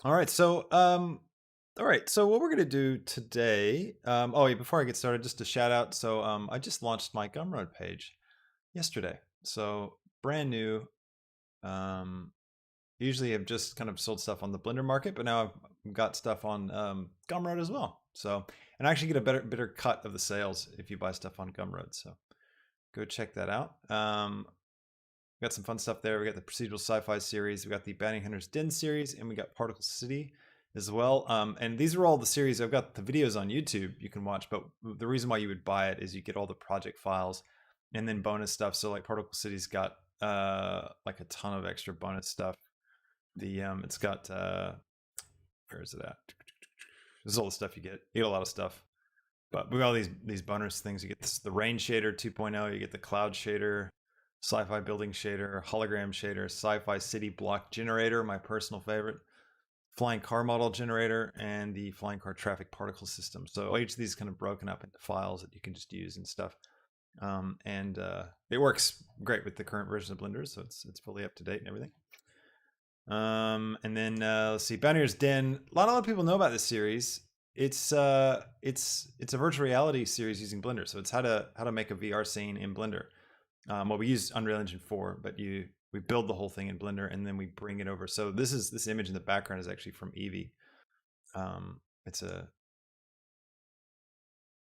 All right, so what we're gonna do today. Oh, yeah, before I get started, just a shout out. So, I just launched my Gumroad page yesterday. So brand new. Um, Usually I've just kind of sold stuff on the Blender market, but now I've got stuff on Gumroad as well. So, and I actually get a better cut of the sales if you buy stuff on Gumroad. So go check that out. We got some fun stuff there. We got the Procedural Sci-Fi series, we got the Bounty Hunter's Den series, and we got Particle City as well. And these are all the series. I've got the videos on YouTube you can watch, but the reason why you would buy it is you get all the project files and then bonus stuff. So like Particle City's got like a ton of extra bonus stuff. It's got where is it at? This is all the stuff you get. You get a lot of stuff. But we got all these bonus things. You get the rain shader 2.0, you get the cloud shader, sci-fi building shader, hologram shader, sci-fi city block generator, my personal favorite, flying car model generator, and the flying car traffic particle system. So each of these is kind of broken up into files that you can just use and stuff. And it works great with the current version of Blender, so it's fully up to date and everything. And then let's see, Bounty Hunter's Den. A lot of people know about this series. It's a virtual reality series using Blender. So it's how to make a VR scene in Blender. Well, we use Unreal Engine 4, but we build the whole thing in Blender and then we bring it over. So this image in the background is actually from Eevee. It's a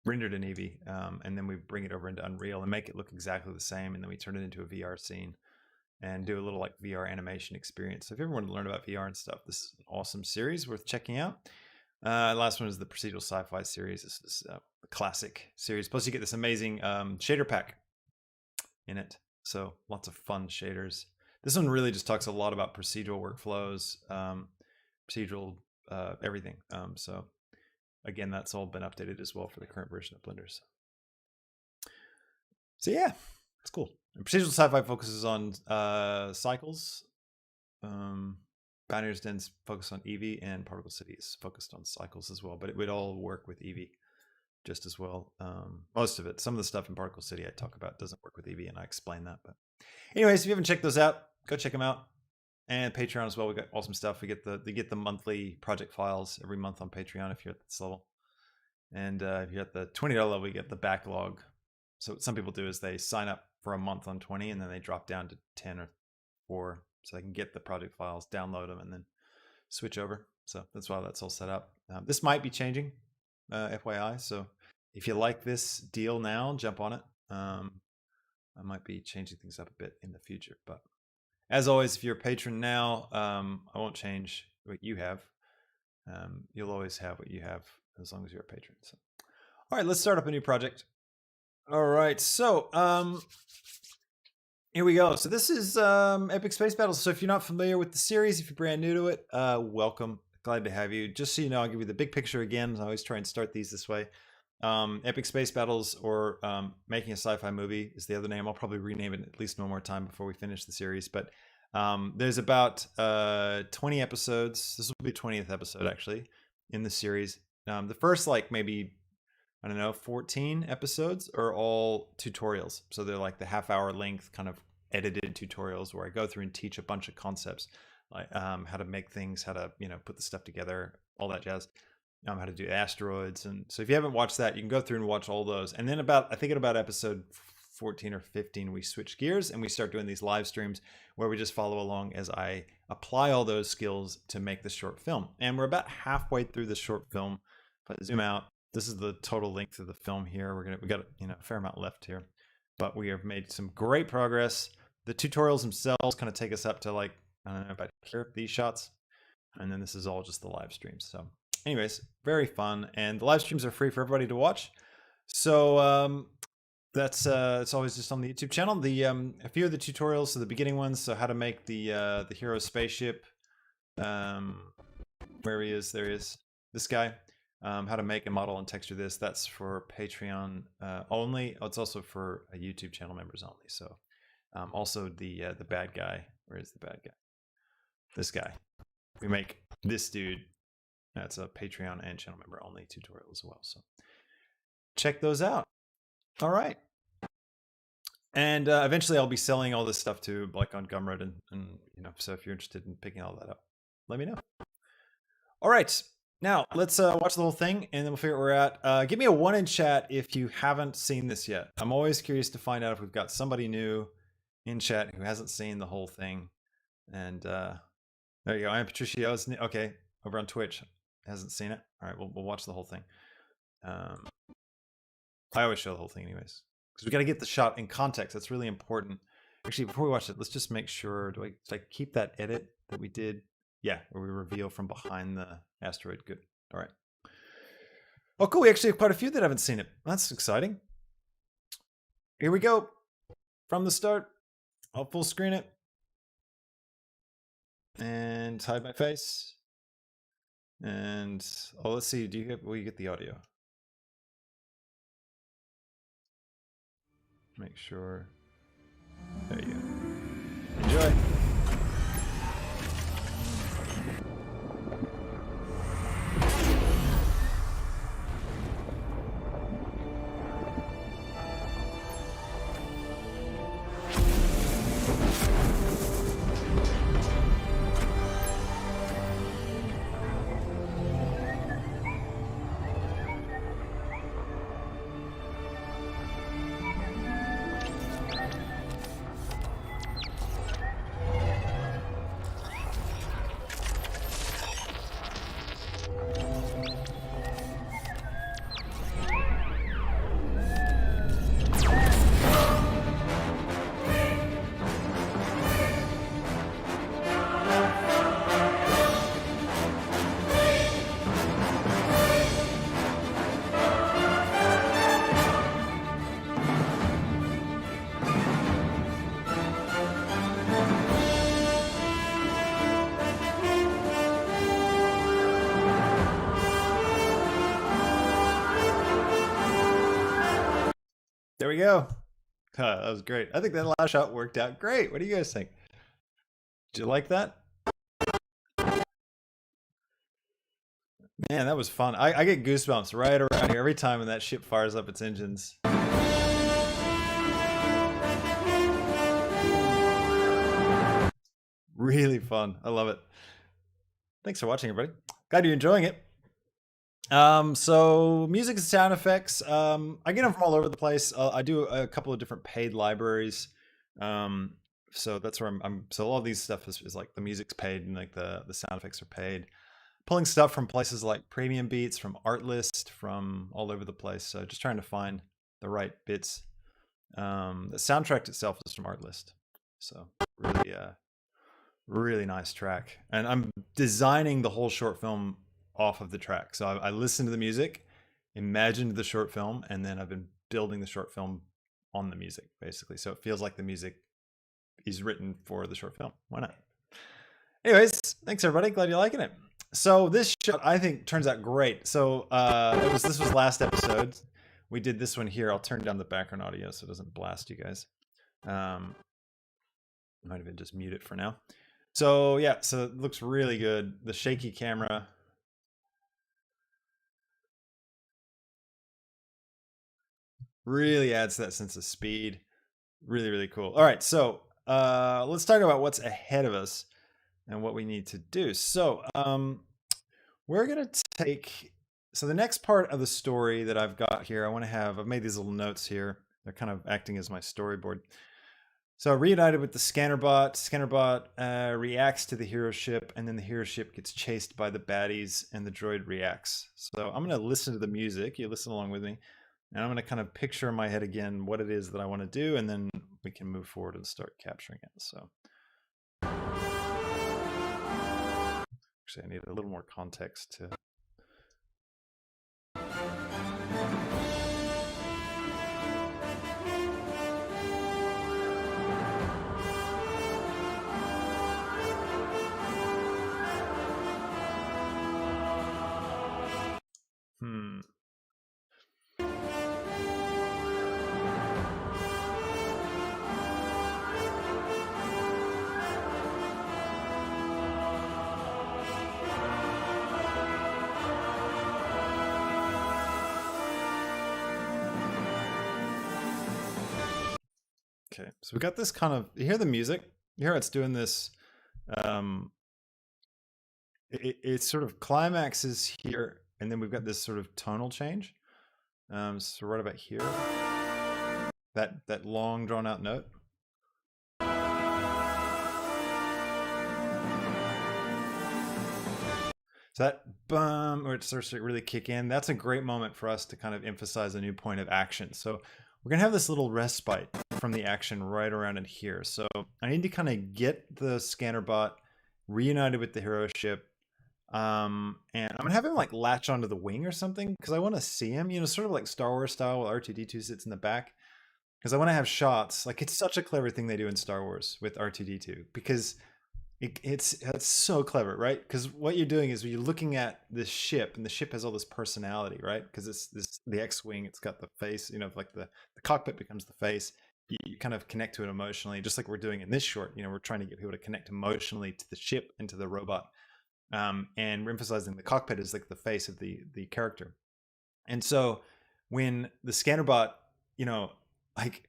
rendered in Eevee, and then we bring it over into Unreal and make it look exactly the same, and then we turn it into a VR scene and do a little like VR animation experience. So if you ever want to learn about VR and stuff, this is an awesome series worth checking out. Last one is the Procedural Sci-Fi series. This is a classic series. Plus you get this amazing shader pack in it. So lots of fun shaders. This one really just talks a lot about procedural workflows, procedural everything. So again, that's all been updated as well for the current version of Blender. So yeah, it's cool. And Procedural Sci-Fi focuses on cycles. Bounty Hunter's Den's focused on Eevee, and Particle City is focused on cycles as well. But it would all work with Eevee just as well. Most of it. Some of the stuff in Particle City I talk about doesn't work with Eevee, and I explain that. But anyways, if you haven't checked those out, go check them out. And Patreon as well. We got awesome stuff. We get the monthly project files every month on Patreon if you're at this level. And if you're at the $20 level, you get the backlog. So what some people do is they sign up for a month on 20 and then they drop down to 10 or 4 so they can get the project files, download them, and then switch over. So that's why that's all set up. This might be changing, FYI. So if you like this deal now, jump on it. I might be changing things up a bit in the future. But as always, if you're a patron now, I won't change what you have. You'll always have what you have as long as you're a patron. So, all right, let's start up a new project. All right, so here we go. So this is Epic Space Battles. So if you're not familiar with the series, if you're brand new to it, welcome. Glad to have you. Just so you know, I'll give you the big picture again. I always try and start these this way. Epic Space Battles, or Making a Sci-Fi Movie is the other name. I'll probably rename it at least one more time before we finish the series. But there's about 20 episodes. This will be the 20th episode, actually, in the series. The first, like, maybe, I don't know, 14 episodes are all tutorials. So they're like the half-hour length kind of edited tutorials where I go through and teach a bunch of concepts, like how to make things, how to, put the stuff together, all that jazz. How to do asteroids. And so if you haven't watched that, you can go through and watch all those. And then I think at about episode 14 or 15, we switch gears and we start doing these live streams where we just follow along as I apply all those skills to make the short film. And we're about halfway through the short film. If I zoom out, this is the total length of the film here. We got a fair amount left here, but we have made some great progress. The tutorials themselves kind of take us up to, like, I don't know, about here, these shots. And then this is all just the live streams. So anyways, very fun, and the live streams are free for everybody to watch. So that's it's always just on the YouTube channel. The a few of the tutorials, so the beginning ones, so how to make the hero spaceship. Where he is, there he is. This guy. How to make and model and texture this. That's for Patreon only. Oh, it's also for YouTube channel members only. So also the bad guy. Where is the bad guy? This guy. We make this dude. That's a Patreon and channel member only tutorial as well. So check those out. All right. And eventually I'll be selling all this stuff too, like on Gumroad, and so if you're interested in picking all that up, let me know. All right. Now, let's watch the whole thing, and then we'll figure out where we're at. Give me a 1 in chat if you haven't seen this yet. I'm always curious to find out if we've got somebody new in chat who hasn't seen the whole thing. And there you go. I'm Patricia. Okay, over on Twitch. Hasn't seen it. All right, we'll watch the whole thing. I always show the whole thing anyways, because we got to get the shot in context. That's really important. Actually, before we watch it, let's just make sure, did I keep that edit that we did? Yeah, where we reveal from behind the asteroid. Good. All right. Oh, cool. We actually have quite a few that haven't seen it. That's exciting. Here we go. From the start. I'll full screen it. And hide my face. And, oh, let's see. Will you get the audio? Make sure. There you go. Enjoy. There we go. That was great. I think that last shot worked out great. What do you guys think? Did you like that? Man, that was fun. I get goosebumps right around here every time when that ship fires up its engines. Really fun. I love it. Thanks for watching, everybody. Glad you're enjoying it. So music and sound effects, I get them from all over the place. I do a couple of different paid libraries. So that's where so all these stuff is like the music's paid and like the sound effects are paid. Pulling stuff from places like Premium Beats, from Artlist, from all over the place. So just trying to find the right bits. The soundtrack itself is from Artlist. So really, really nice track. And I'm designing the whole short film off of the track. So I listened to the music, imagined the short film, and then I've been building the short film on the music, basically. So it feels like the music is written for the short film. Why not? Anyways, thanks everybody. Glad you're liking it. So this shot, I think, turns out great. So this was last episode. We did this one here. I'll turn down the background audio so it doesn't blast you guys. Might even just mute it for now. So yeah, so it looks really good. The shaky camera. Really adds that sense of speed. Really, really cool. All right, so let's talk about what's ahead of us and what we need to do. So we're going to take, so the next part of the story that I've got here, I've made these little notes here. They're kind of acting as my storyboard. So reunited with the Scannerbot. Scannerbot reacts to the hero ship, and then the hero ship gets chased by the baddies, and the droid reacts. So I'm going to listen to the music. You listen along with me. And I'm going to kind of picture in my head again what it is that I want to do, and then we can move forward and start capturing it. So actually, I need a little more context to... Okay, so we got this kind of, you hear the music? You hear it's doing this it sort of climaxes here, and then we've got this sort of tonal change. So right about here, that long drawn out note. So that boom, or it starts to really kick in. That's a great moment for us to kind of emphasize a new point of action. So we're gonna have this little respite from the action right around in here. So I need to kind of get the scanner bot reunited with the hero ship. And I'm gonna have him like latch onto the wing or something because I want to see him, sort of like Star Wars style where R2D2 sits in the back. Because I want to have shots. Like, it's such a clever thing they do in Star Wars with R2D2 because it's so clever, right? Because what you're doing is you're looking at this ship, and the ship has all this personality, right? Because it's the X-wing, it's got the face, like the cockpit becomes the face. You kind of connect to it emotionally, just like we're doing in this short. We're trying to get people to connect emotionally to the ship and to the robot, and we're emphasizing the cockpit is like the face of the character. And so when the scanner bot, like.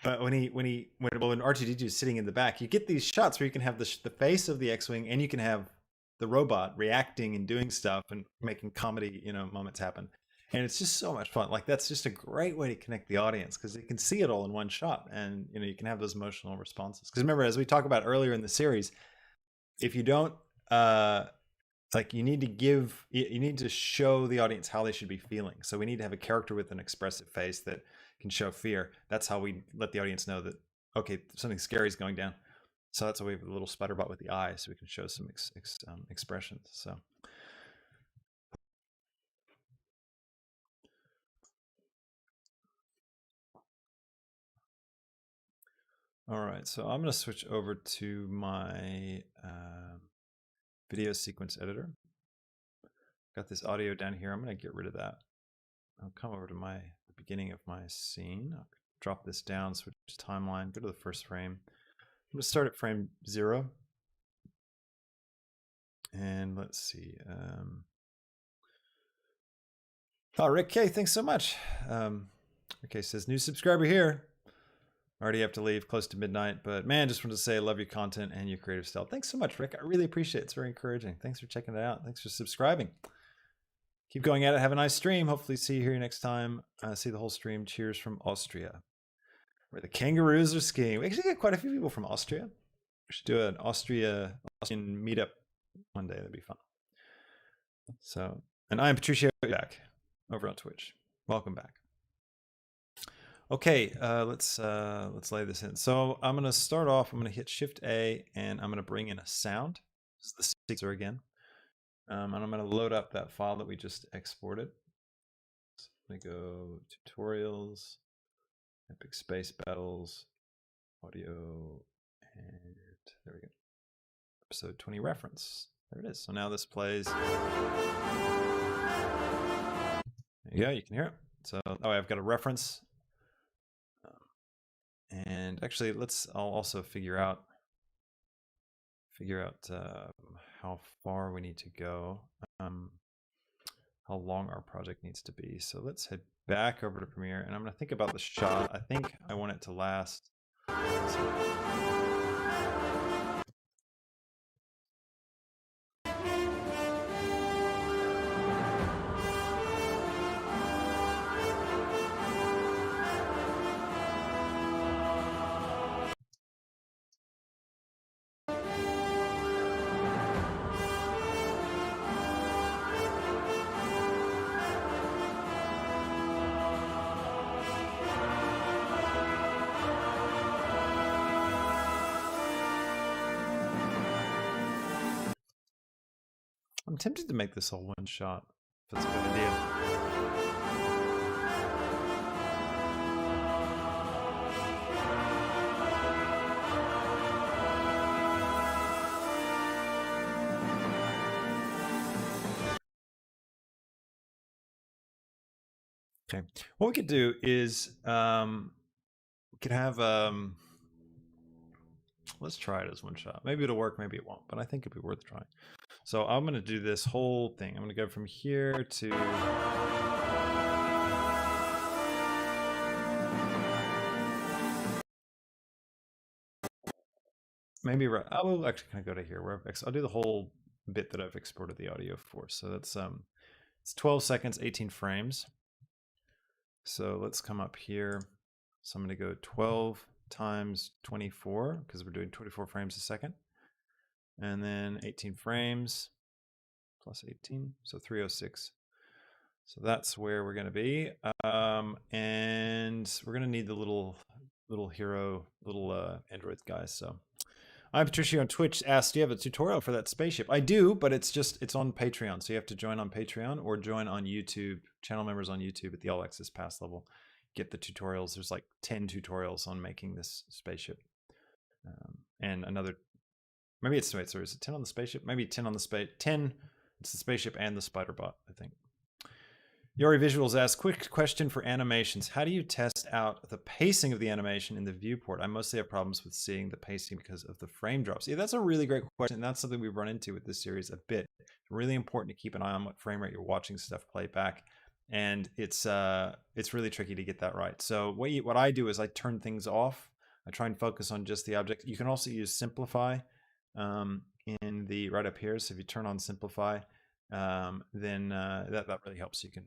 But when R2D2 is sitting in the back, you get these shots where you can have the face of the X-wing, and you can have the robot reacting and doing stuff and making comedy, moments happen. And it's just so much fun. Like, that's just a great way to connect the audience because they can see it all in one shot, and you can have those emotional responses. Because remember, as we talked about earlier in the series, if you don't you need to show the audience how they should be feeling. So we need to have a character with an expressive face that can show fear. That's how we let the audience know that, okay, something scary is going down. So that's why we have a little sputterbot with the eye, so we can show some expressions. So. All right, so I'm going to switch over to my video sequence editor. Got this audio down here. I'm going to get rid of that. I'll come over to the beginning of my scene. I'll drop this down, switch to timeline, go to the first frame. I'm going to start at frame 0. And let's see. Oh, Rick K, thanks so much. Rick K says, new subscriber here. Already have to leave close to midnight, but man, just wanted to say I love your content and your creative style. Thanks so much, Rick. I really appreciate it. It's very encouraging. Thanks for checking it out. Thanks for subscribing. Keep going at it. Have a nice stream. Hopefully see you here next time. See the whole stream. Cheers from Austria, where the kangaroos are skiing. We actually get quite a few people from Austria. We should do an Austrian meetup one day. That'd be fun. So, and I'm Patricio back over on Twitch. Welcome back. Okay, let's lay this in. So I'm going to start off. I'm going to hit Shift A, and I'm going to bring in a sound. This is the sequencer again. And I'm going to load up that file that we just exported. So I'm going to go tutorials, epic space battles, audio, and there we go. Episode 20 reference. There it is. So now this plays. There you go. You can hear it. So I've got a reference. And actually, I'll also figure out how far we need to go, how long our project needs to be. So let's head back over to Premiere, and I'm going to think about the shot. I think I want it to last. I'm tempted to make this all one shot, if that's a good idea. Okay, what we could do is we could have let's try it as one shot. Maybe it'll work, maybe it won't, but I think it'd be worth trying. So I'm going to do this whole thing. I'm going to go from here to maybe I will actually kind of go to here where I'll do the whole bit that I've exported the audio for. So that's it's 12 seconds, 18 frames. So let's come up here. So I'm going to go 12 times 24 because we're doing 24 frames a second. And then 18 frames plus 18, so 306. So that's where we're going to be. And we're going to need the little hero, little Android guys. So I'm Patricia on Twitch asked, do you have a tutorial for that spaceship? I do, but it's on Patreon. So you have to join on Patreon or join on YouTube, channel members on YouTube at the All Access Pass level. Get the tutorials. There's like 10 tutorials on making this spaceship. And another, maybe it's, wait, so is it 10 on the spaceship? Maybe 10 on the space, 10, it's the spaceship and the spider bot, I think. Yori Visuals asks, quick question for animations. How do you test out the pacing of the animation in the viewport? I mostly have problems with seeing the pacing because of the frame drops. Yeah, that's a really great question. That's something we've run into with this series a bit. It's really important to keep an eye on what frame rate you're watching stuff play back. And it's really tricky to get that right. So what I do is I turn things off. I try and focus on just the object. You can also use Simplify in the right up here. So if you turn on Simplify, then that really helps. You can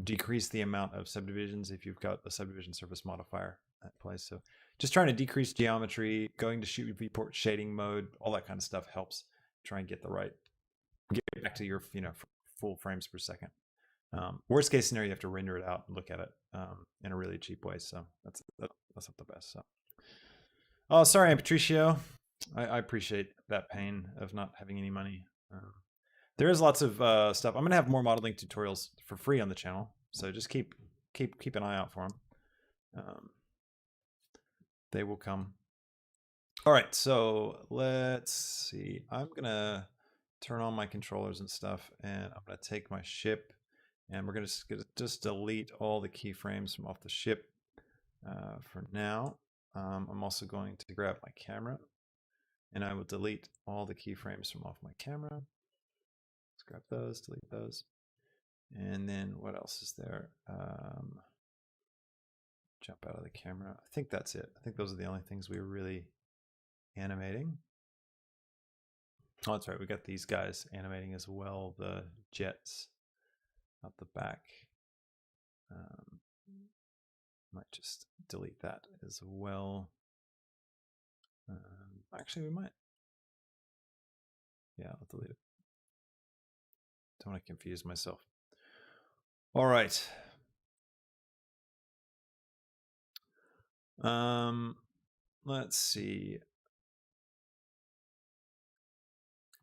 decrease the amount of subdivisions if you've got a subdivision surface modifier at play. So just trying to decrease geometry, going to shoot viewport shading mode, all that kind of stuff helps try and get back to your full frames per second. Worst case scenario, you have to render it out and look at it in a really cheap way. So that's not the best. So, oh, sorry, I'm Patricio. I appreciate that pain of not having any money. There is lots of stuff. I'm gonna have more modeling tutorials for free on the channel, so just keep an eye out for them. They will come. All right, so let's see. I'm gonna turn on my controllers and stuff, and I'm gonna take my ship, and we're gonna just delete all the keyframes from off the ship for now. I'm also going to grab my camera, and I will delete all the keyframes from off my camera. Grab those, delete those. And then what else is there? Jump out of the camera. I think that's it. I think those are the only things we were really animating. Oh, that's right. We got these guys animating as well. The jets out the back. Might just delete that as well. Actually, we might. Yeah, I'll delete it. Don't want to confuse myself. All right. Let's see.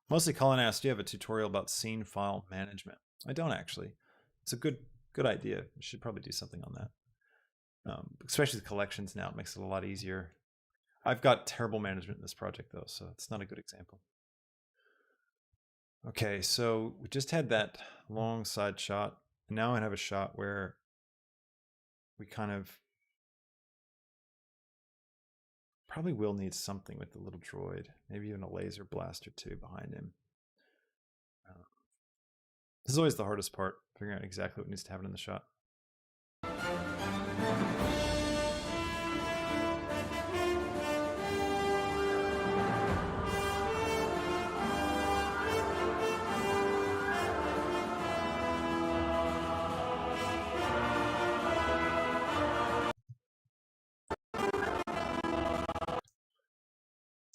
Mostly Colin asked, do you have a tutorial about scene file management? I don't actually. It's a good idea. I should probably do something on that. Especially the collections now, it makes it a lot easier. I've got terrible management in this project though, so it's not a good example. Okay, so we just had that long side shot. And now I have a shot where we kind of probably will need something with the little droid. Maybe even a laser blast or two behind him. This is always the hardest part, figuring out exactly what needs to happen in the shot.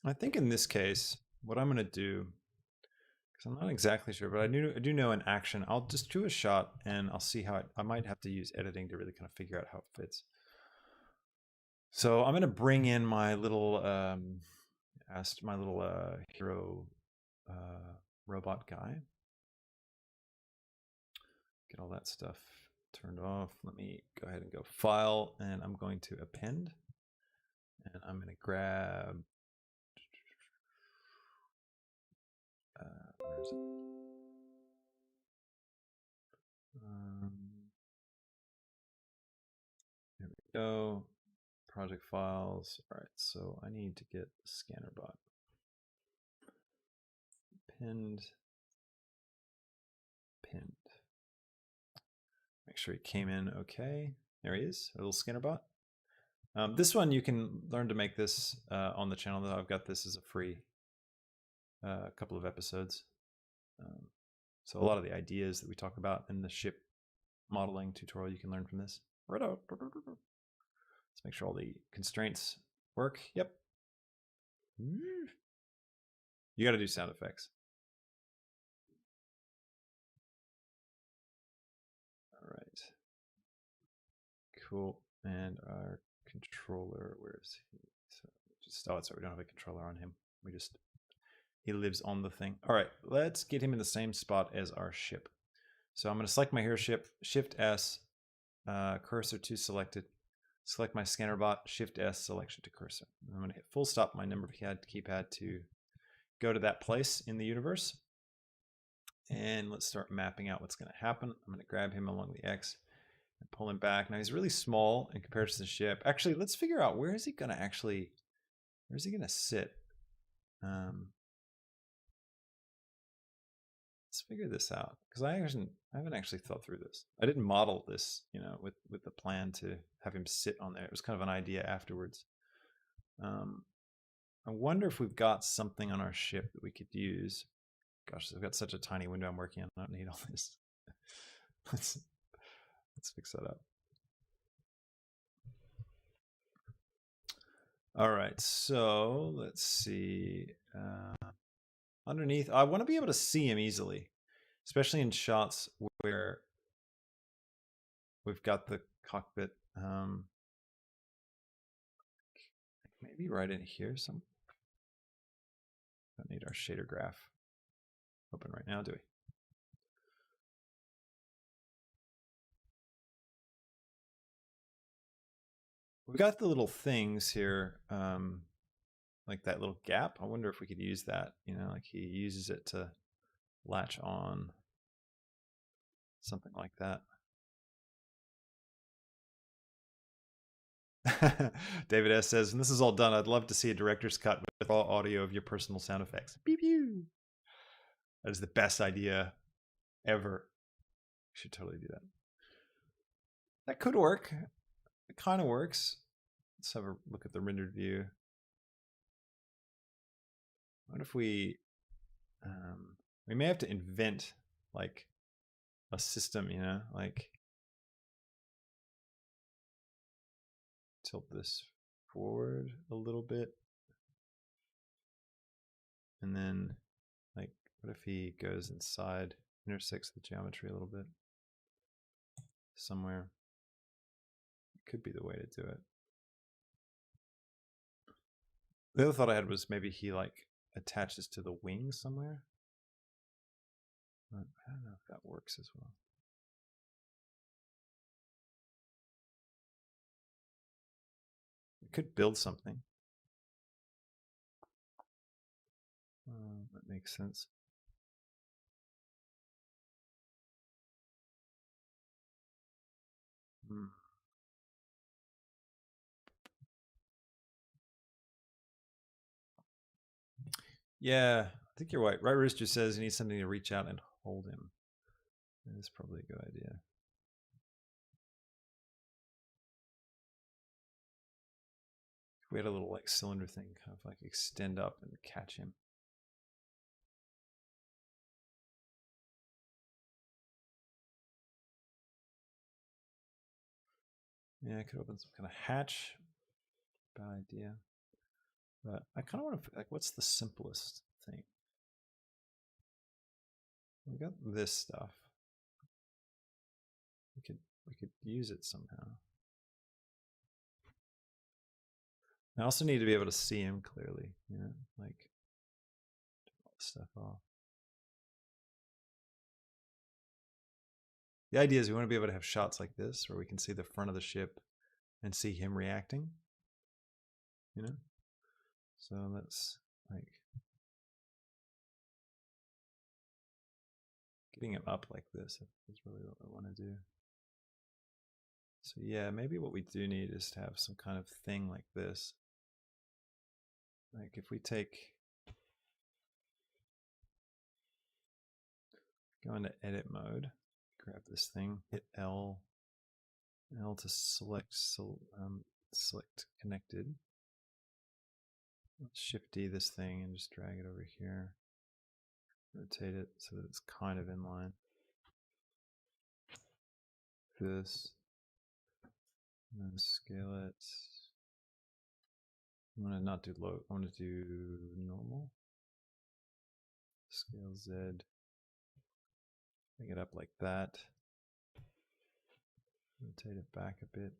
I think in this case, what I'm going to do, because I'm not exactly sure, but I do know an action. I'll just do a shot and I'll see how I might have to use editing to really kind of figure out how it fits. So I'm going to bring in my little hero robot guy. Get all that stuff turned off. Let me go ahead and go File, and I'm going to append. And I'm going to grab, where is it? There we go. Project files. All right, so I need to get the scanner bot pinned. Make sure he came in okay. There he is, a little scanner bot. This one you can learn to make this on the channel. Though I've got this as a free a couple of episodes. So a lot of the ideas that we talk about in the ship modeling tutorial you can learn from this. Let's make sure all the constraints work. Yep. You got to do sound effects. All right. Cool. And our controller, where is he? So just, oh, sorry, we don't have a controller on him. He lives on the thing. All right, let's get him in the same spot as our ship. So I'm going to select my hero ship, Shift S, cursor to selected, select my scanner bot, Shift S, selection to cursor. I'm going to hit full stop my number keypad to go to that place in the universe. And let's start mapping out what's going to happen. I'm going to grab him along the X and pull him back. Now he's really small in comparison to the ship. Actually, let's figure out where is he going to sit? Let's figure this out, because I haven't actually thought through this. I didn't model this, with the plan to have him sit on there. It was kind of an idea afterwards. I wonder if we've got something on our ship that we could use. Gosh, I've got such a tiny window I'm working on. I don't need all this. Let's fix that up. All right, so let's see. Underneath, I want to be able to see him easily, especially in shots where we've got the cockpit. Maybe right in here. Don't need our shader graph open right now, do we? We've got the little things here, like that little gap. I wonder if we could use that, like he uses it to latch on, something like that. David S says, and this is all done, I'd love to see a director's cut with all audio of your personal sound effects. Beep pew. That is the best idea ever. We should totally do that. That could work. It kind of works. Let's have a look at the rendered view. What if we may have to invent like a system, like tilt this forward a little bit. And then like, what if he goes inside, intersects the geometry a little bit somewhere? It could be the way to do it. The other thought I had was maybe he like attaches to the wing somewhere. But I don't know if that works as well. We could build something. That makes sense. Yeah, I think you're right. Right Rooster says he needs something to reach out and hold him. That is probably a good idea. We had a little like cylinder thing kind of like extend up and catch him. Yeah, I could open some kind of hatch. Bad idea. But I kind of want to, like, what's the simplest thing? We got this stuff. We could use it somehow. I also need to be able to see him clearly, like turn all this stuff off. The idea is we want to be able to have shots like this where we can see the front of the ship and see him reacting, So that's like getting him up like this is really what I want to do. So yeah, maybe what we do need is to have some kind of thing like this. Like if we go into edit mode, grab this thing, hit L to select connected. Let's Shift D this thing and just drag it over here. Rotate it so that it's kind of in line. This. And then scale it. I'm going to not do low. I want to do normal. Scale Z. Bring it up like that. Rotate it back a bit.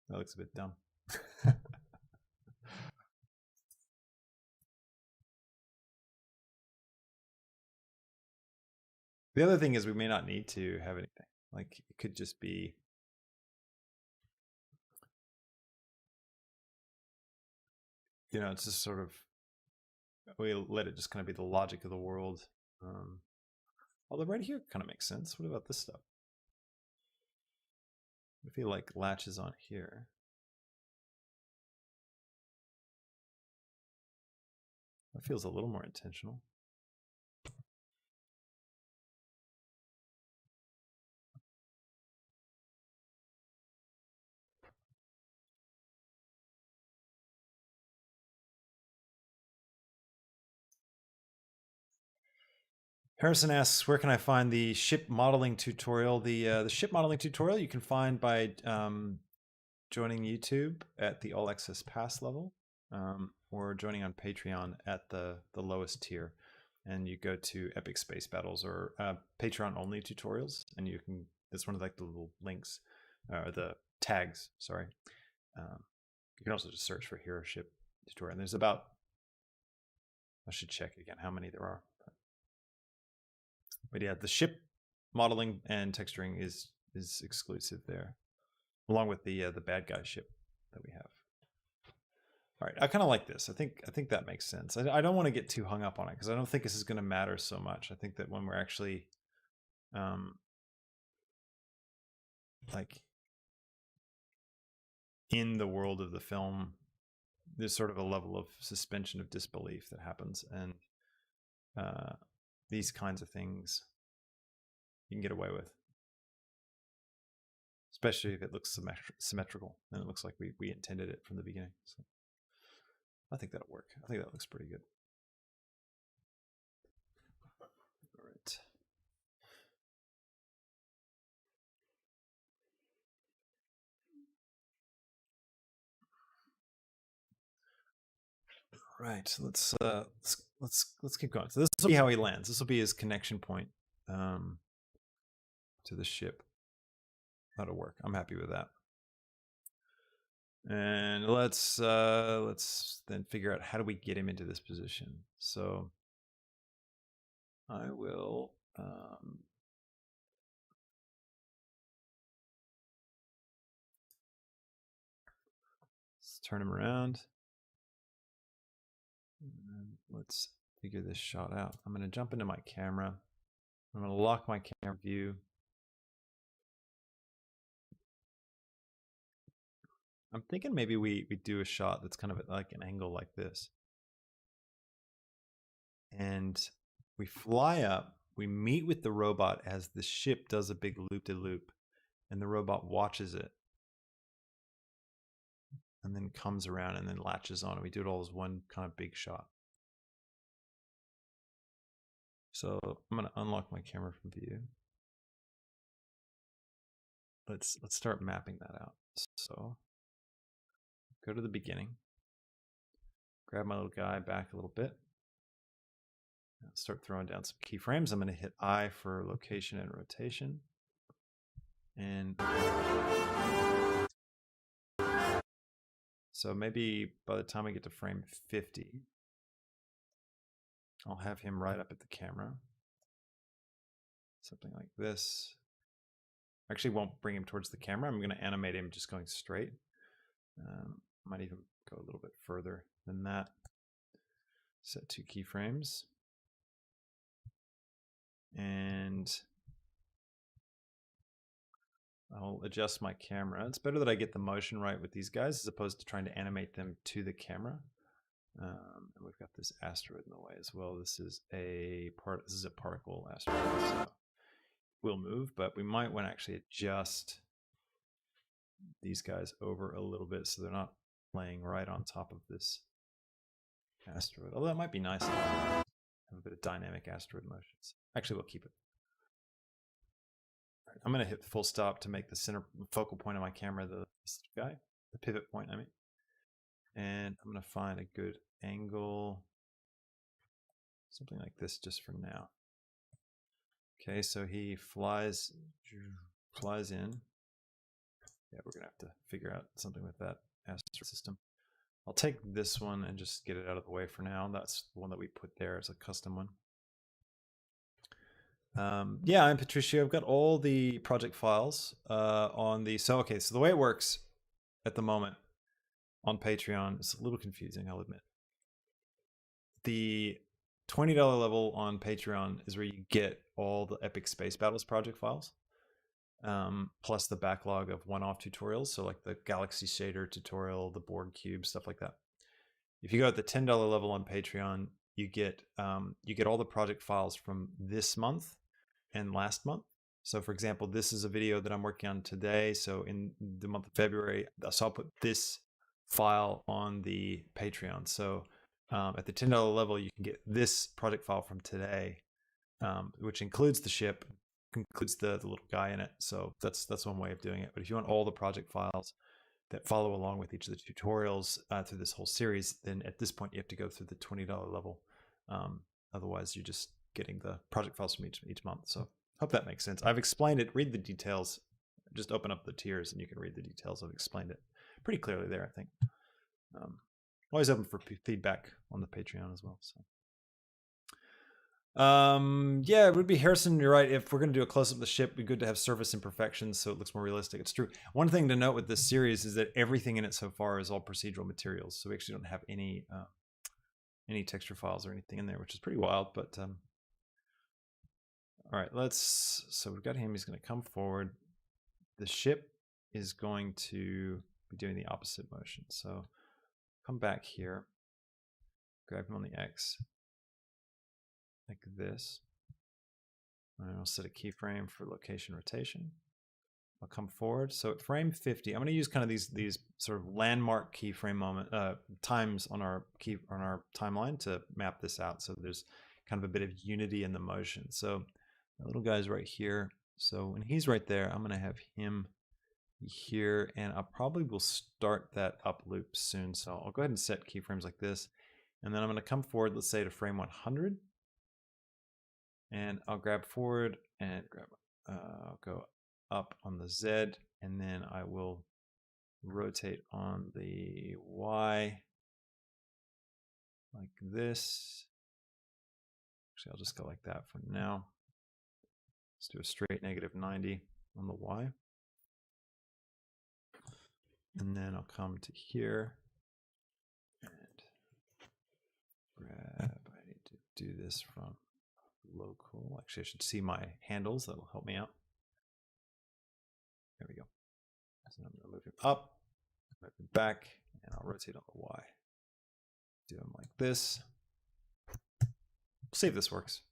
That looks a bit dumb. The other thing is we may not need to have anything. Like it could just be it's just sort of, we let it just kind of be the logic of the world. Although right here kind of makes sense. What about this stuff? If he like latches on here. That feels a little more intentional. Harrison asks, where can I find the ship modeling tutorial? The ship modeling tutorial you can find by joining YouTube at the All Access Pass level, or joining on Patreon at the lowest tier. And you go to Epic Space Battles or Patreon only tutorials, and you can, it's one of like the little links, or the tags, sorry. You can also just search for Hero Ship tutorial. And there's about, I should check again how many there are. But yeah, the ship modeling and texturing is exclusive there, along with the bad guy ship that we have. All right, I kind of like this. I think that makes sense. I don't want to get too hung up on it because I don't think this is going to matter so much. I think that when we're actually like in the world of the film, there's sort of a level of suspension of disbelief that happens, and these kinds of things you can get away with, especially if it looks symmetrical and it looks like we intended it from the beginning. So I think that'll work. I think that looks pretty good. All right. Right. So let's keep going. So this will be how he lands. This will be his connection point to the ship. That'll work. I'm happy with that. And let's then figure out how do we get him into this position. So I will let's turn him around. And let's figure this shot out. I'm going to jump into my camera. I'm going to lock my camera view. I'm thinking maybe we do a shot that's kind of at like an angle like this. And we fly up, we meet with the robot as the ship does a big loop-de-loop, and the robot watches it. And then comes around and then latches on, and we do it all as one kind of big shot. So I'm going to unlock my camera from view. Let's start mapping that out. So go to the beginning, grab my little guy back a little bit, start throwing down some keyframes. I'm going to hit I for location and rotation. And so maybe by the time I get to frame 50, I'll have him right up at the camera. Something like this. Actually won't bring him towards the camera. I'm going to animate him just going straight. Might even go a little bit further than that. Set 2 keyframes. And I'll adjust my camera. It's better that I get the motion right with these guys as opposed to trying to animate them to the camera. And we've got this asteroid in the way as well. This is a particle asteroid, so we'll move, but we might want to actually adjust these guys over a little bit so they're not laying right on top of this asteroid. Although that might be nice to have a bit of dynamic asteroid motions. Actually, we'll keep it. All right, I'm going to hit full stop to make the center focal point of my camera the pivot point, I mean. And I'm going to find a good angle, something like this just for now. Okay, so he flies in. Yeah, we're going to have to figure out something with that asteroid system. I'll take this one and just get it out of the way for now. That's the one that we put there as a custom one. Yeah, I'm Patricio. I've got all the project files on the... So the way it works at the moment on Patreon is a little confusing, I'll admit. The $20 level on Patreon is where you get all the Epic Space Battles project files, plus the backlog of one-off tutorials, so like the Galaxy Shader tutorial, the Borg Cube, stuff like that. If you go at the $10 level on Patreon, you get all the project files from this month and last month. So for example, this is a video that I'm working on today. So in the month of February, so I'll put this file on the Patreon. So at the $10 level, you can get this project file from today, which includes the ship, includes the little guy in it. So that's one way of doing it. But if you want all the project files that follow along with each of the tutorials through this whole series, then at this point you have to go through the $20 level. Otherwise, you're just getting the project files from each month. So hope that makes sense. I've explained it. Read the details. Just open up the tiers and you can read the details. I've explained it pretty clearly there, I think. Always open for feedback on the Patreon as well. So. Yeah, it would be Harrison. You're right. If we're going to do a close up of the ship, it'd be good to have surface imperfections so it looks more realistic. It's true. One thing to note with this series is that everything in it so far is all procedural materials. So we actually don't have any texture files or anything in there, which is pretty wild. But all right, so we've got him. He's going to come forward. The ship is going to be doing the opposite motion. So come back here, grab him on the X, like this. And I'll set a keyframe for location rotation. I'll come forward. So at frame 50, I'm going to use kind of these sort of landmark keyframe times on our timeline to map this out. So there's kind of a bit of unity in the motion. So the little guy's right here. So when he's right there, I'm going to have him here, and I probably will start that up loop soon. So I'll go ahead and set keyframes like this, and then I'm going to come forward, let's say to frame 100, and I'll grab forward and I'll go up on the Z, and then I will rotate on the Y like this. Actually, I'll just go like that for now. Let's do a straight -90 on the Y. And then I'll come to here and grab, I need to do this from local. Actually, I should see my handles. That'll help me out. There we go. So I'm going to move him up, move him back, and I'll rotate on the Y. Do them like this. See if this works.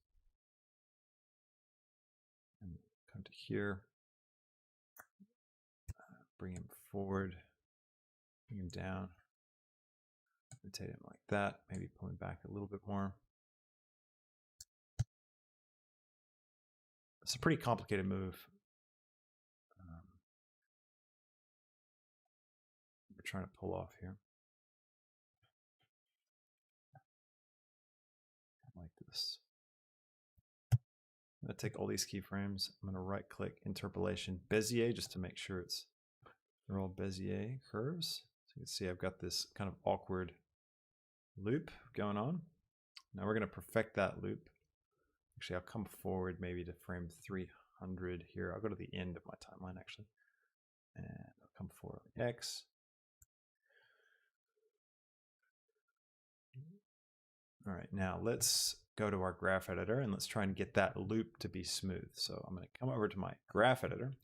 And come to here. Bring him forward. Bring him down. Rotate him like that. Maybe pull him back a little bit more. It's a pretty complicated move. We're trying to pull off here. Like this. I'm going to take all these keyframes. I'm going to right click interpolation Bezier just to make sure they're all Bezier curves. So you can see I've got this kind of awkward loop going on. Now we're going to perfect that loop. Actually, I'll come forward maybe to frame 300 here. I'll go to the end of my timeline actually. And I'll come forward on the X. All right, now let's go to our graph editor and let's try and get that loop to be smooth. So I'm going to come over to my graph editor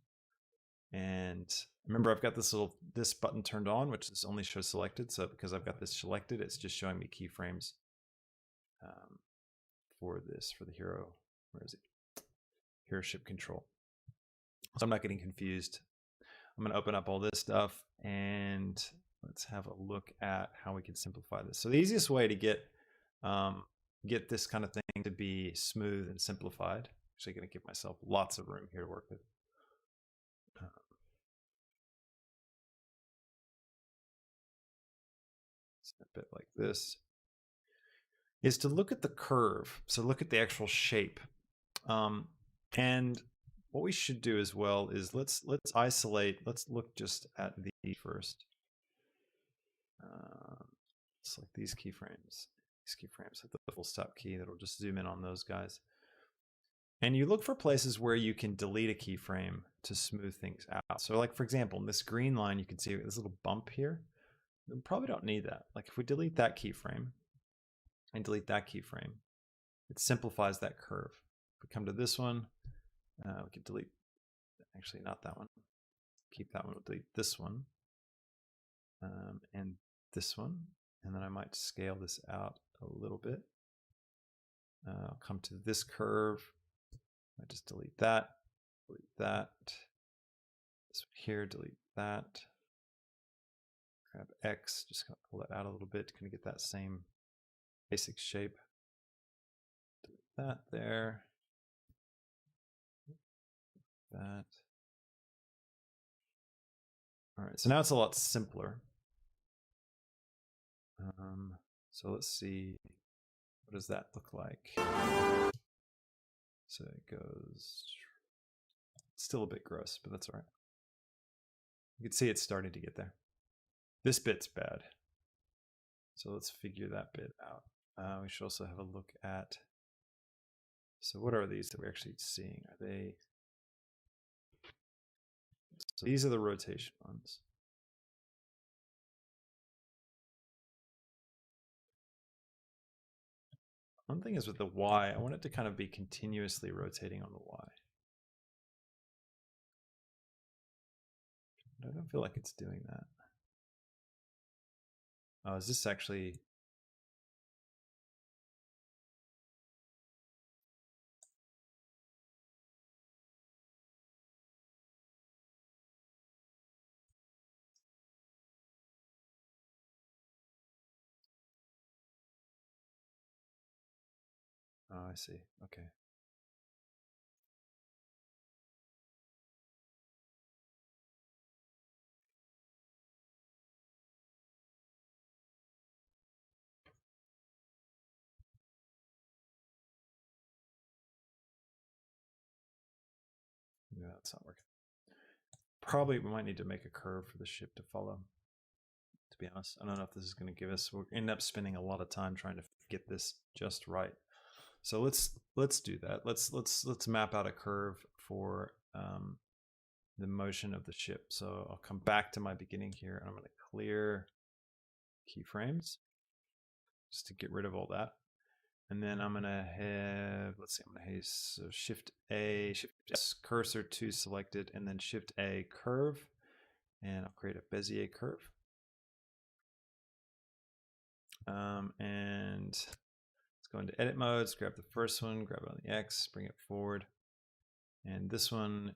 And remember, I've got this button turned on, which is only show selected. So because I've got this selected, it's just showing me keyframes for the hero. Where is it? Hero ship control. So I'm not getting confused. I'm going to open up all this stuff and let's have a look at how we can simplify this. So the easiest way to get this kind of thing to be smooth and simplified. Actually going to give myself lots of room here to work with. A bit like this, is to look at the curve. So look at the actual shape. And what we should do as well is let's isolate, let's look just at the first. Select these keyframes. These keyframes with the full stop key, that'll just zoom in on those guys. And you look for places where you can delete a keyframe to smooth things out. So like, for example, in this green line, you can see this little bump here. We probably don't need that. Like if we delete that keyframe and delete that keyframe, it simplifies that curve. If we come to this one, we can delete, actually not that one. Keep that one, we'll delete this one. And this one. And then I might scale this out a little bit. I'll come to this curve. I just delete that, this one here, delete that. Grab X, just gonna pull that out a little bit to kind of get that same basic shape. Delete that there. That. All right, so now it's a lot simpler. So let's see, what does that look like? So it goes, still a bit gross, but that's all right. You can see it's starting to get there. This bit's bad. So let's figure that bit out. We should also have a look at, so what are these that we're actually seeing? Are they, so these are the rotation ones. One thing is with the Y, I want it to kind of be continuously rotating on the Y. I don't feel like it's doing that. Oh, is this actually? Oh, I see. Okay. Yeah, that's not working. Probably we might need to make a curve for the ship to follow. To be honest, I don't know if this is going to give us. We'll end up spending a lot of time trying to get this just right. So let's do that. Let's map out a curve for the motion of the ship. So I'll come back to my beginning here, and I'm going to clear keyframes just to get rid of all that. And then I'm going to have, let's see, I'm going to have so Shift A, Shift S, cursor to selected, and then Shift A, curve. And I'll create a Bezier curve. And let's go into edit modes, grab the first one, grab it on the X, bring it forward. And this one,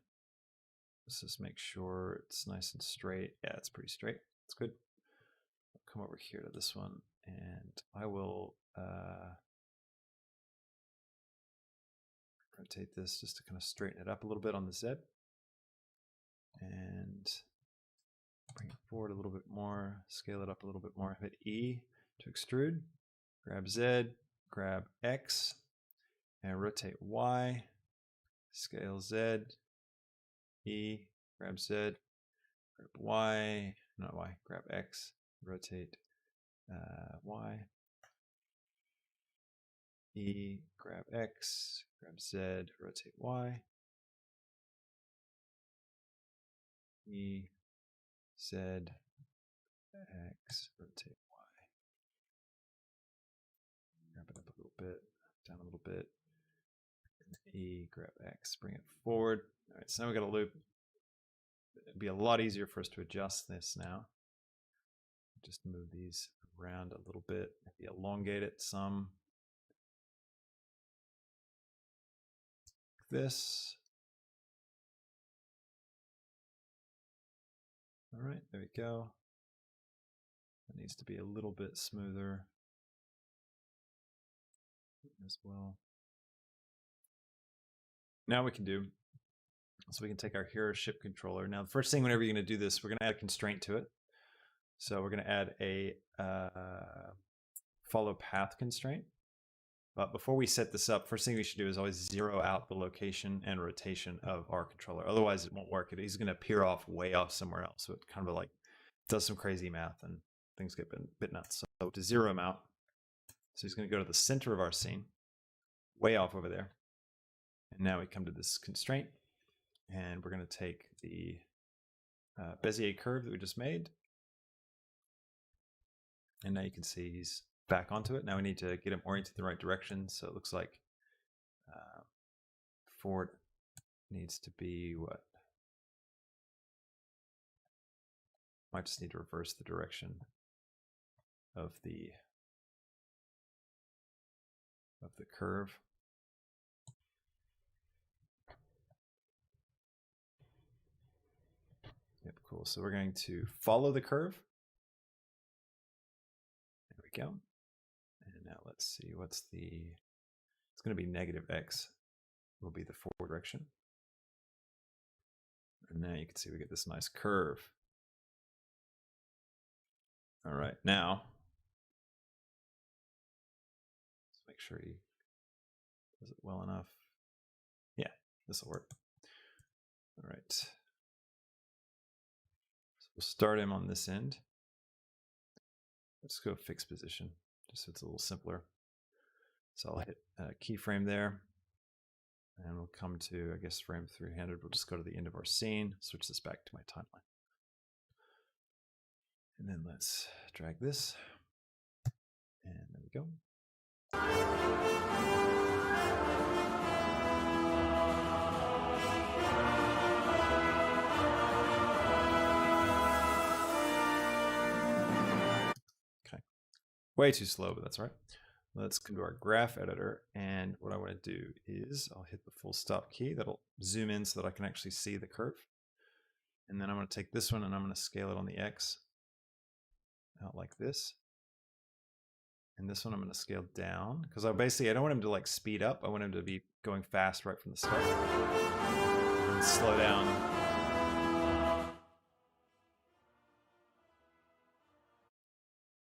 let's just make sure it's nice and straight. Yeah, it's pretty straight. It's good. I'll come over here to this one, and I will rotate this just to kind of straighten it up a little bit on the Z. And bring it forward a little bit more, scale it up a little bit more. Hit E to extrude, grab Z, grab X, and rotate Y, scale Z, E, grab Z, grab Y, not Y, grab X, rotate Y, E, grab X, grab Z, rotate Y, E, Z, X, rotate Y. Grab it up a little bit, down a little bit. E, grab X, bring it forward. All right, so now we got a loop. it'd be a lot easier for us to adjust this now. Just move these around a little bit, maybe elongate it some. Like this. All right, there we go. It needs to be a little bit smoother as well. Now we can do, so we can take our hero ship controller. Now the first thing whenever you're going to do this, we're going to add a constraint to it. So we're going to add a follow path constraint. But before we set this up, first thing we should do is always zero out the location and rotation of our controller. Otherwise it won't work. He's going to appear off way off somewhere else. So it kind of like does some crazy math and things get a bit nuts. So to zero him out, so he's going to go to the center of our scene, way off over there. And now we come to this constraint, and we're going to take the Bezier curve that we just made. And now you can see he's back onto it. Now we need to get him oriented in the right direction. So it looks like forward needs to be what? Might just need to reverse the direction of the curve. Yep, cool. So we're going to follow the curve. There we go. And now let's see, what's it's going to be negative x will be the forward direction. And now you can see we get this nice curve. All right, now let's make sure he does it well enough. Yeah, this will work. All right. So we'll start him on this end. Let's go fixed position, just so it's a little simpler. So I'll hit keyframe there, and we'll come to, I guess, frame 300. We'll just go to the end of our scene, switch this back to my timeline. And then let's drag this, and there we go. Okay, way too slow, but that's all right. Let's come to our graph editor, and what I want to do is I'll hit the full stop key. That'll zoom in so that I can actually see the curve. And then I'm going to take this one and I'm going to scale it on the X out like this. And this one I'm going to scale down because I don't want him to like speed up. I want him to be going fast right from the start. And slow down.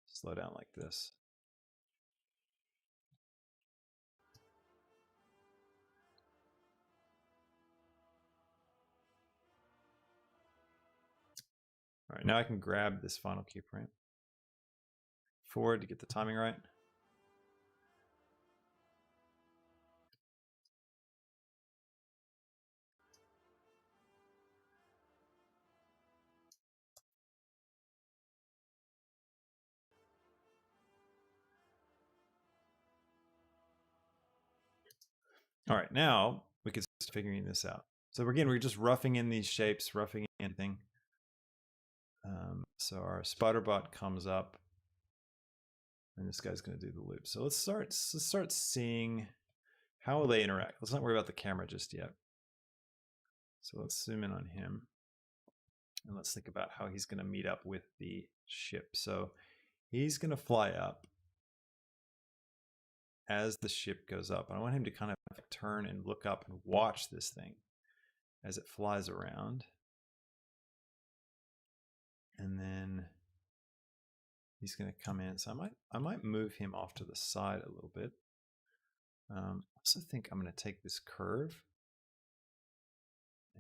Slow down like this. All right, now I can grab this final keyframe forward to get the timing right. All right, now we can start figuring this out. So again, we're just roughing in these shapes, roughing in anything. So our spider bot comes up, and this guy's going to do the loop. So let's start seeing how will they interact. Let's not worry about the camera just yet. So let's zoom in on him, and let's think about how he's going to meet up with the ship. So he's going to fly up as the ship goes up. And I want him to kind of turn and look up and watch this thing as it flies around. And then he's going to come in. So I might move him off to the side a little bit. I also think I'm going to take this curve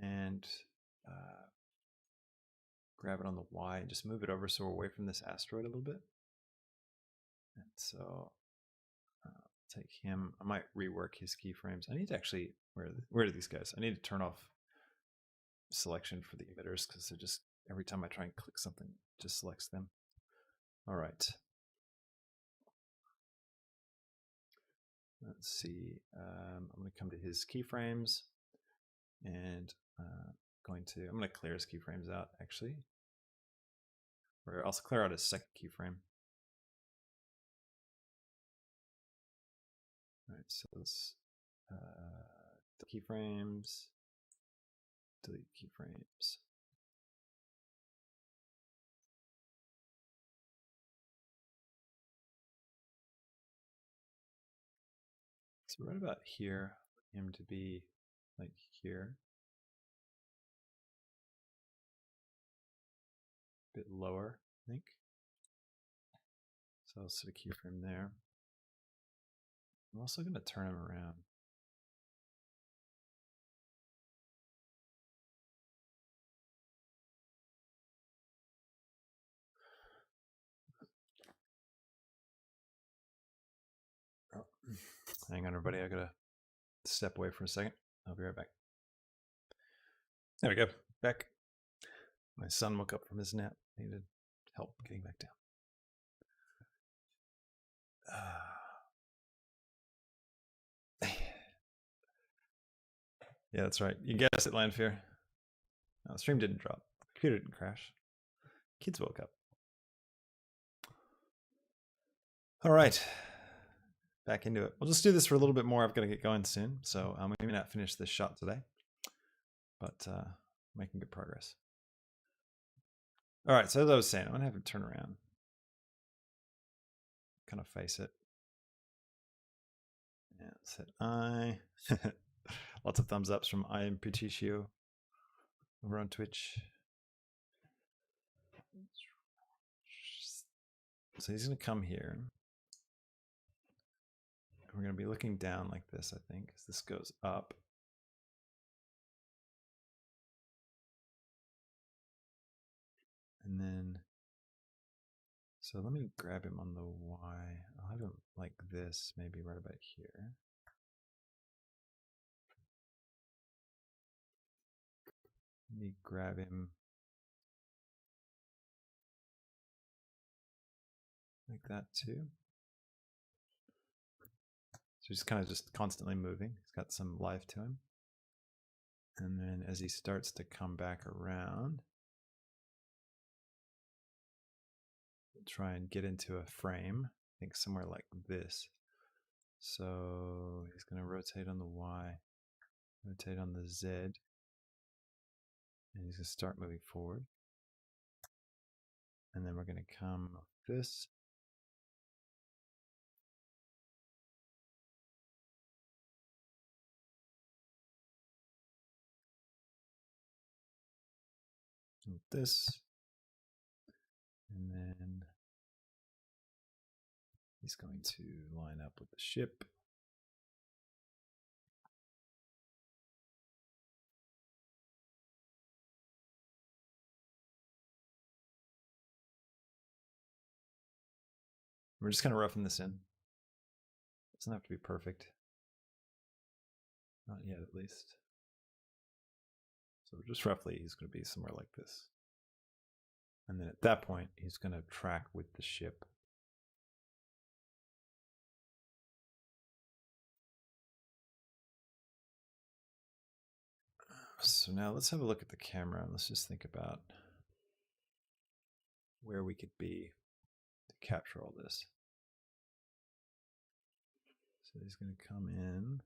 and grab it on the Y and just move it over so we're away from this asteroid a little bit. And so take him. I might rework his keyframes. I need to actually, where are these guys? I need to turn off selection for the emitters because they're just, every time I try and click something, it just selects them. All right. Let's see. I'm going to come to his keyframes, and I'm going to clear his keyframes out actually. Or I'll clear out his second keyframe. All right, so let's the keyframes, delete keyframes. So right about here, him to be like here. A bit lower, I think. So I'll set a keyframe there. I'm also going to turn him around. Oh. Hang on, everybody. I got to step away for a second. I'll be right back. There we go. Back. My son woke up from his nap. Needed help getting back down. Yeah, that's right. You guessed it, Landfear. No, the stream didn't drop. The computer didn't crash. Kids woke up. All right. Back into it. We'll just do this for a little bit more. I've got to get going soon. So we may not finish this shot today, but making good progress. All right. So as I was saying, I'm going to have him turn around. Kind of face it. Yeah, let's hit I. Lots of thumbs ups from I am Patricio over on Twitch. So he's going to come here. We're going to be looking down like this, I think, as this goes up. And then, so let me grab him on the Y. I'll have him like this, maybe right about here. Let me grab him like that too. So he's kind of just constantly moving. He's got some life to him. And then as he starts to come back around, we'll try and get into a frame, I think somewhere like this. So he's going to rotate on the Y, rotate on the Z, and he's going to start moving forward. And then we're going to come like this. Like this. And then he's going to line up with the ship. We're just kind of roughing this in. It doesn't have to be perfect. Not yet, at least. So just roughly, he's going to be somewhere like this. And then at that point, he's going to track with the ship. So now let's have a look at the camera. Let's just think about where we could be to capture all this. So he's going to come in.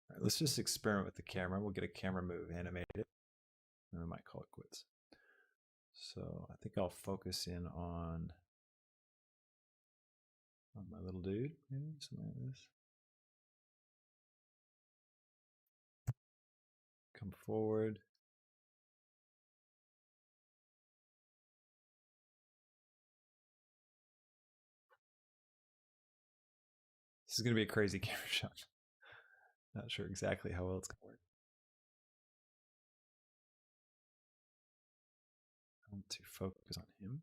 All right, let's just experiment with the camera. We'll get a camera move animated, and we might call it quits. So I think I'll focus in on my little dude, maybe something like this. Come forward. This is going to be a crazy camera shot. Not sure exactly how well it's going to work. I want to focus on him.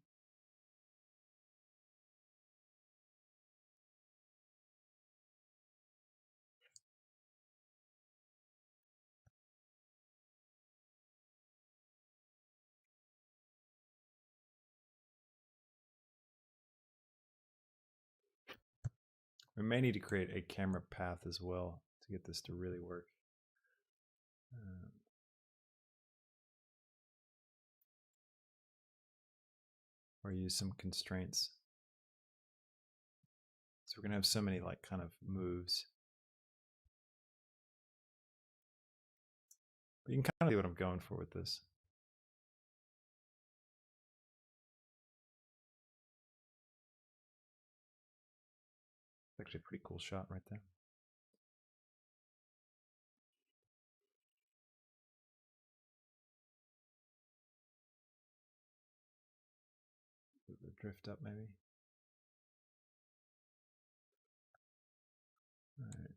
We may need to create a camera path as well to get this to really work. Or use some constraints. So we're going to have so many like kind of moves. But you can kind of see what I'm going for with this. It's actually a pretty cool shot right there. The drift up maybe. All right.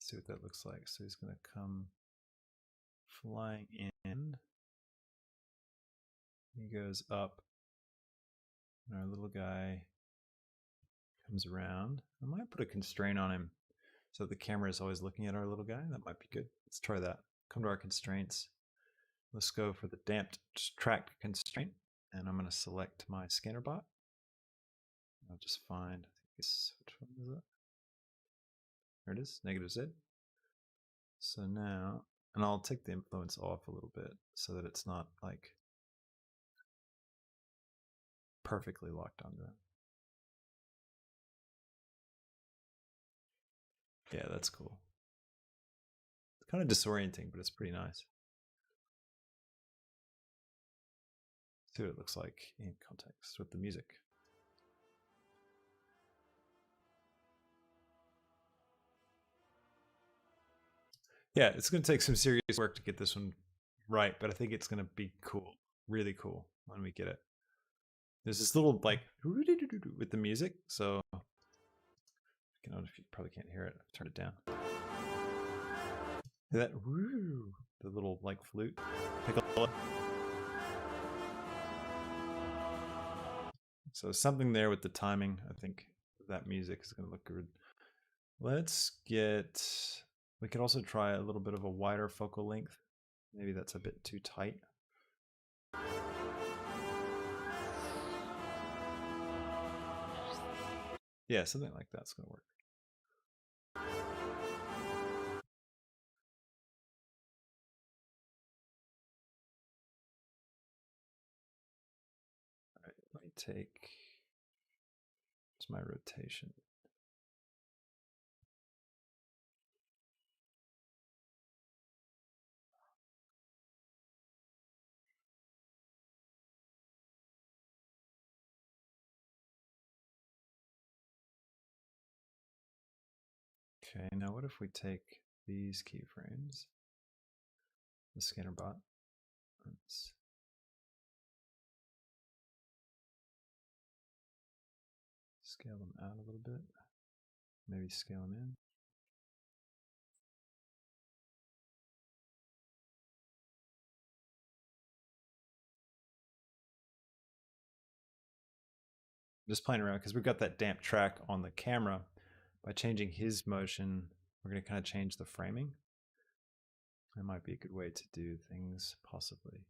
See what that looks like. So he's going to come flying in. He goes up. And our little guy comes around. I might put a constraint on him so the camera is always looking at our little guy. That might be good. Let's try that. Come to our constraints. Let's go for the damped track constraint. And I'm going to select my scanner bot. I'll just find, I think it's, which one is it? There it is, -Z. So now, and I'll take the influence off a little bit so that it's not like perfectly locked onto it. Yeah, that's cool. It's kind of disorienting, but it's pretty nice. See what it looks like in context with the music. Yeah, it's going to take some serious work to get this one right, but I think it's going to be cool, really cool when we get it. There's this little like with the music, so you probably can't hear it. I've turned it down. Hear that? The little like flute. So something there with the timing. I think that music is going to look good. Let's get. We could also try a little bit of a wider focal length. Maybe that's a bit too tight. Yeah, something like that's going to work. All right, let me take. What's my rotation? Okay, now what if we take these keyframes, the scanner bot, let's scale them out a little bit, maybe scale them in. Just playing around because we've got that damp track on the camera. By changing his motion, we're going to kind of change the framing. That might be a good way to do things, possibly.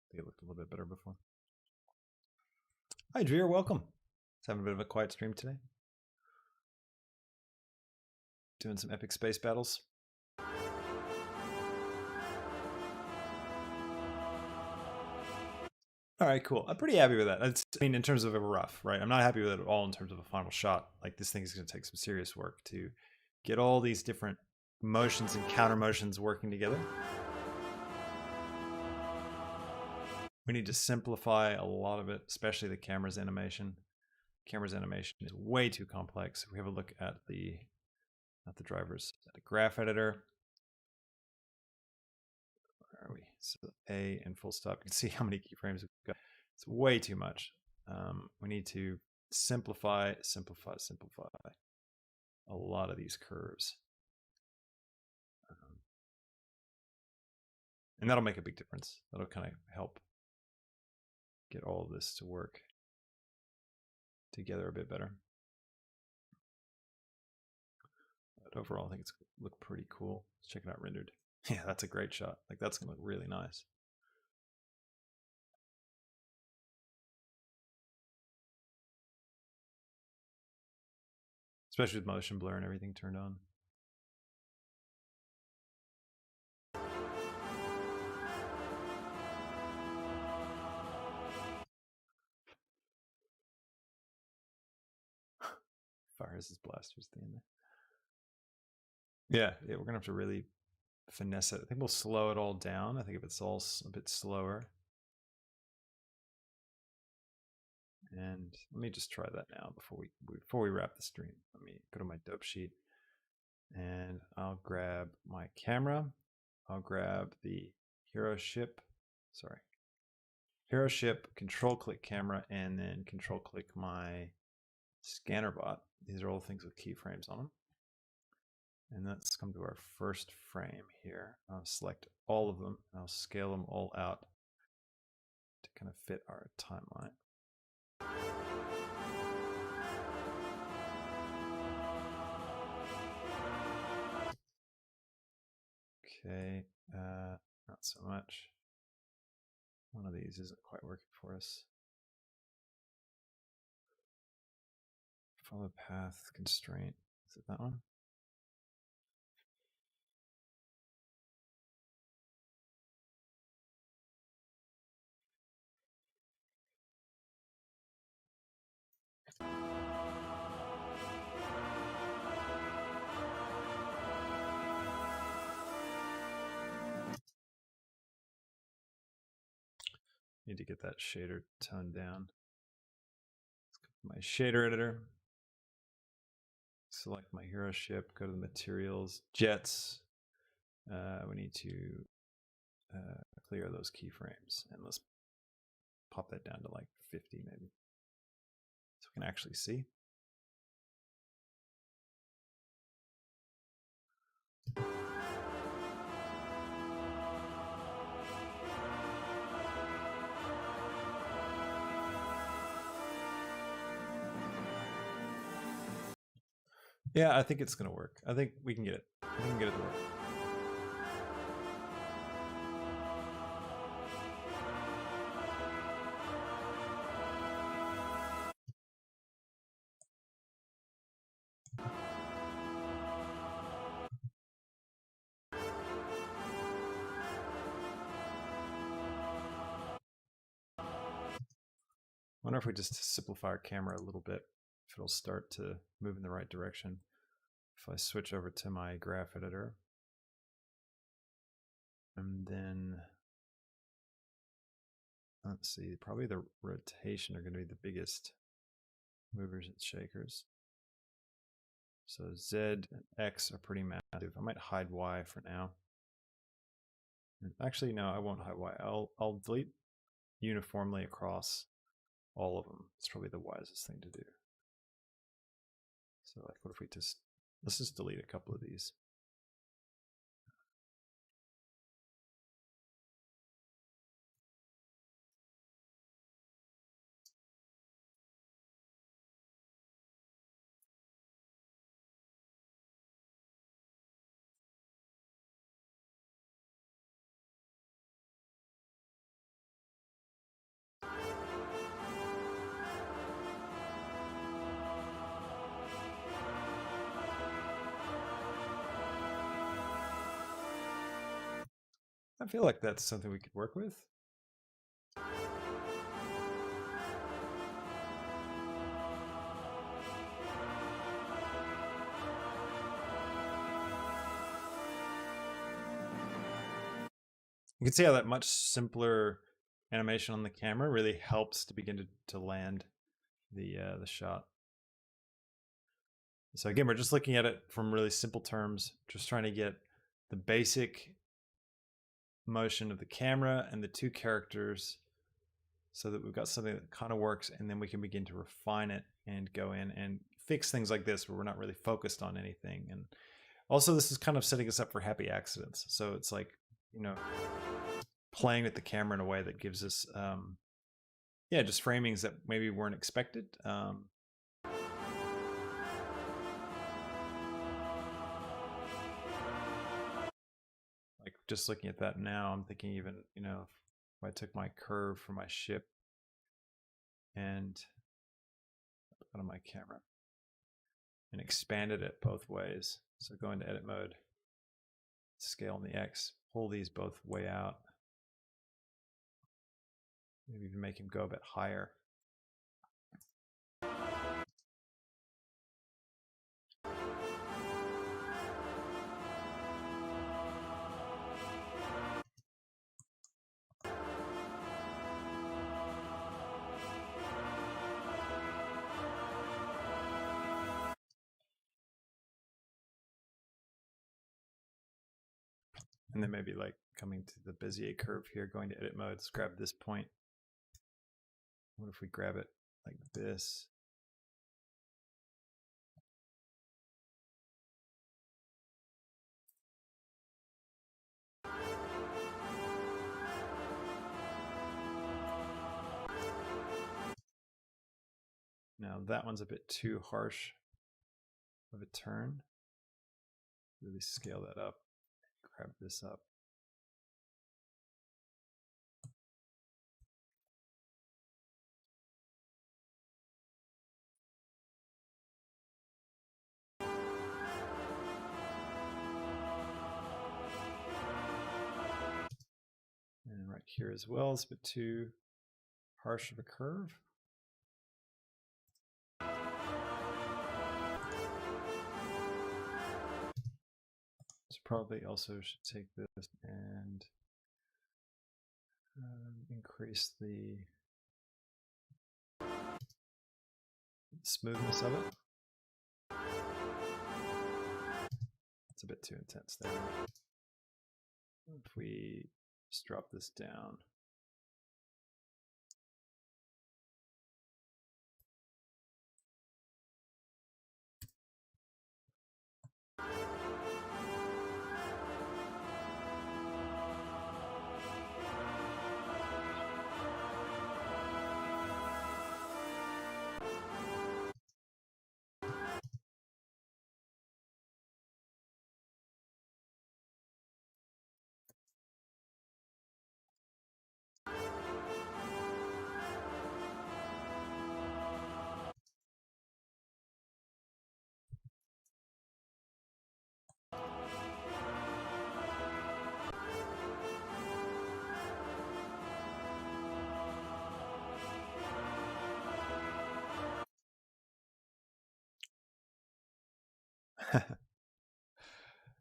I think it looked a little bit better before. Hi, Dreer, welcome. Just having a bit of a quiet stream today. Doing some epic space battles. All right, cool. I'm pretty happy with that. I mean, in terms of a rough, right? I'm not happy with it at all in terms of a final shot. Like, this thing is going to take some serious work to get all these different motions and counter motions working together. We need to simplify a lot of it, especially the camera's animation. Camera's animation is way too complex. If we have a look at the, not the drivers, the graph editor. Where are we? So A and full stop. You can see how many keyframes we've got. It's way too much. We need to simplify, simplify, simplify. a lot of these curves. And that'll make a big difference. That'll kind of help get all of this to work together a bit better. But overall, I think it's look pretty cool. Let's check it out rendered. Yeah, that's a great shot. Like, that's gonna look really nice. Especially with motion blur and everything turned on. Fires his blasters at the end there. Yeah, we're gonna have to really finesse it. I think we'll slow it all down. I think if it's all a bit slower. And let me just try that now before we wrap the stream. Let me go to my dope sheet, and I'll grab my camera. I'll grab the hero ship. Hero ship, control click camera, and then control click my scanner bot. These are all things with keyframes on them. And let's come to our first frame here. I'll select all of them. I'll scale them all out to kind of fit our timeline. Okay, not so much. One of these isn't quite working for us. Follow path constraint. Is it that one? Need to get that shader toned down. Let's go to my shader editor. Select my hero ship, go to the materials, jets. We need to clear those keyframes, and let's pop that down to like 50 maybe, so we can actually see. Yeah, I think it's going to work. I think we can get it. We can get it to work. I wonder if we just simplify our camera a little bit, if it'll start to move in the right direction. If I switch over to my graph editor, and then let's see, probably the rotation are going to be the biggest movers and shakers. So Z and X are pretty massive. I might hide Y for now. Actually, no, I won't hide Y. I'll delete uniformly across all of them. It's probably the wisest thing to do. So like, what if we let's just delete a couple of these. I feel like that's something we could work with. You can see how that much simpler animation on the camera really helps to begin to land the shot. So again, we're just looking at it from really simple terms, just trying to get the basic motion of the camera and the two characters so that we've got something that kind of works, and then we can begin to refine it and go in and fix things like this where we're not really focused on anything. And also this is kind of setting us up for happy accidents. So it's like, you know, playing with the camera in a way that gives us, yeah, just framings that maybe weren't expected. Like just looking at that now, I'm thinking even, you know, if I took my curve for my ship and out of my camera and expanded it both ways. So go into edit mode, scale on the X, pull these both way out. Maybe even make him go a bit higher. And then maybe like coming to the Bezier curve here, going to edit mode, let's grab this point. What if we grab it like this? Now that one's a bit too harsh of a turn. Really scale that up, grab this up. And right here as well, it's a bit too harsh of a curve. So probably also should take this and increase the smoothness of it. It's a bit too intense there. If we just drop this down.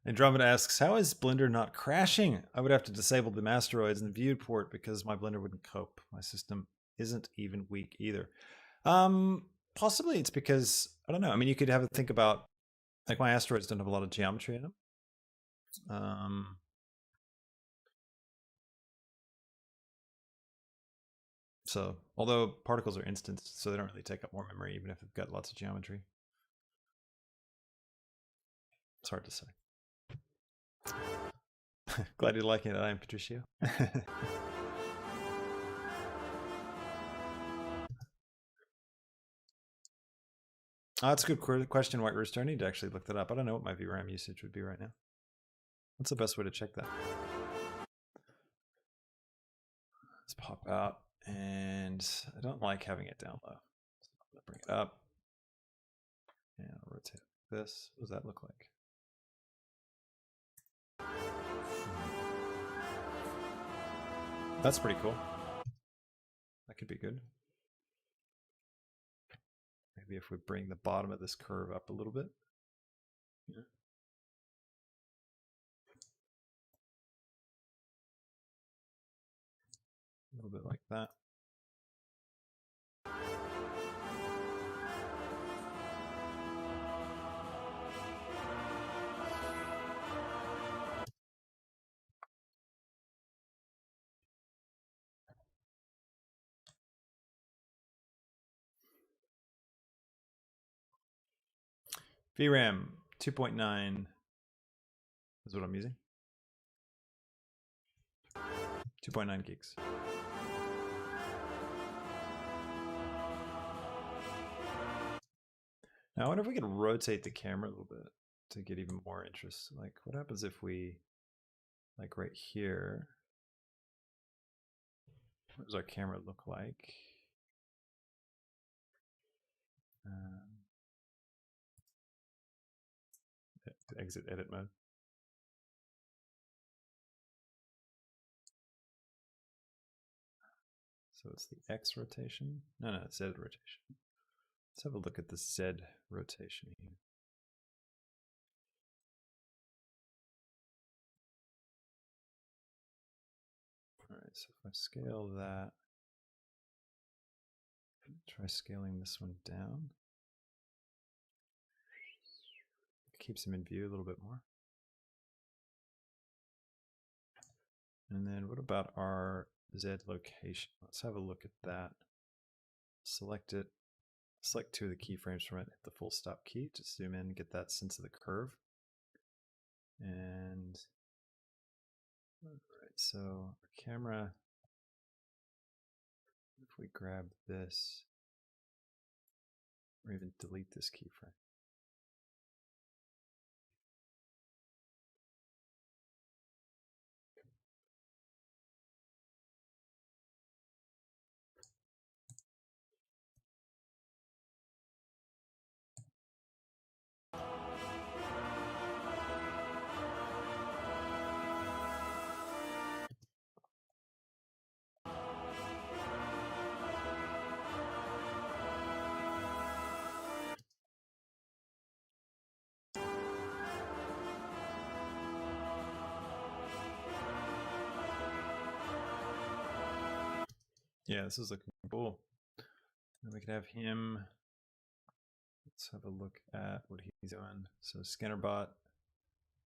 Andromeda asks, how is Blender not crashing? I would have to disable the asteroids in the viewport because my Blender wouldn't cope. My system isn't even weak either. Possibly it's because, I don't know. I mean, you could have a think about, like my asteroids don't have a lot of geometry in them. So, although particles are instanced, so they don't really take up more memory, even if they've got lots of geometry. It's hard to say. Glad you're liking it. I'm Patricio. That's a good question, White Rooster. I need to actually look that up. I don't know what my VRAM usage would be right now. What's the best way to check that? Let's pop out, and I don't like having it down low. So I'm gonna bring it up, and I'll rotate this. What does that look like? That's pretty cool. That could be good. Maybe if we bring the bottom of this curve up a little bit. Yeah. A little bit like that. VRAM 2.9 is what I'm using. 2.9 gigs. Now I wonder if we could rotate the camera a little bit to get even more interest. Like what happens if we, like right here, what does our camera look like? Exit edit mode. So it's the X rotation. No, it's Z rotation. Let's have a look at the Z rotation here. All right, so if I scale that, try scaling this one down. Keeps him in view a little bit more. And then what about our Z location? Let's have a look at that. Select it. Select two of the keyframes from it. Hit the full stop key to zoom in and get that sense of the curve. And all right, so our camera, if we grab this, or even delete this keyframe. Yeah, this is looking cool. And we could have him, let's have a look at what he's doing. So Scannerbot.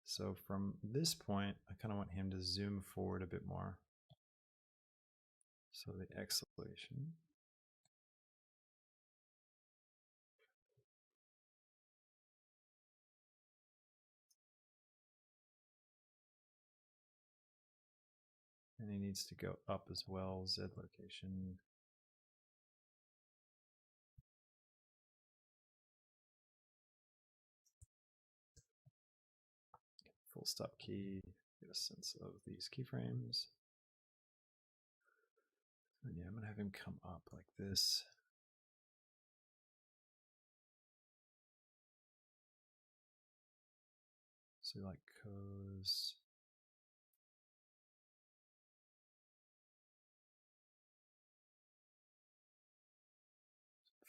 So from this point, I kind of want him to zoom forward a bit more. So the exhalation. And he needs to go up as well, Z location. Full stop key, get a sense of these keyframes. And yeah, I'm gonna have him come up like this. So like goes.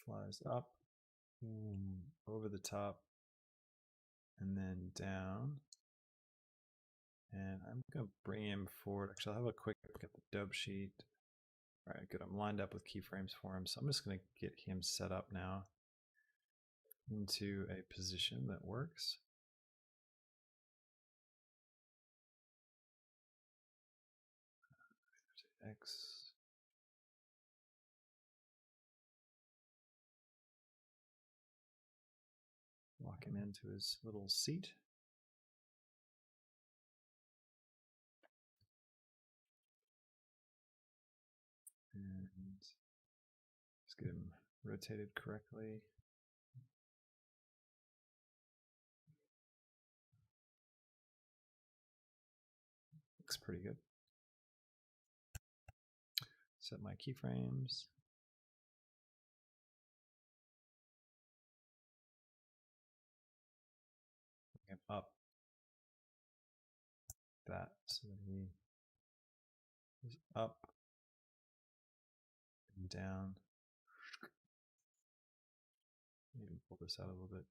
Flies up, over the top, and then down. And I'm going to bring him forward. Actually, I'll have a quick look at the dub sheet. All right, good. I'm lined up with keyframes for him. So I'm just going to get him set up now into a position that works. X. Lock him into his little seat. And let's get him rotated correctly. Looks pretty good. Set my keyframes. Bring him up. That so that he is up and down. Maybe pull this out a little bit.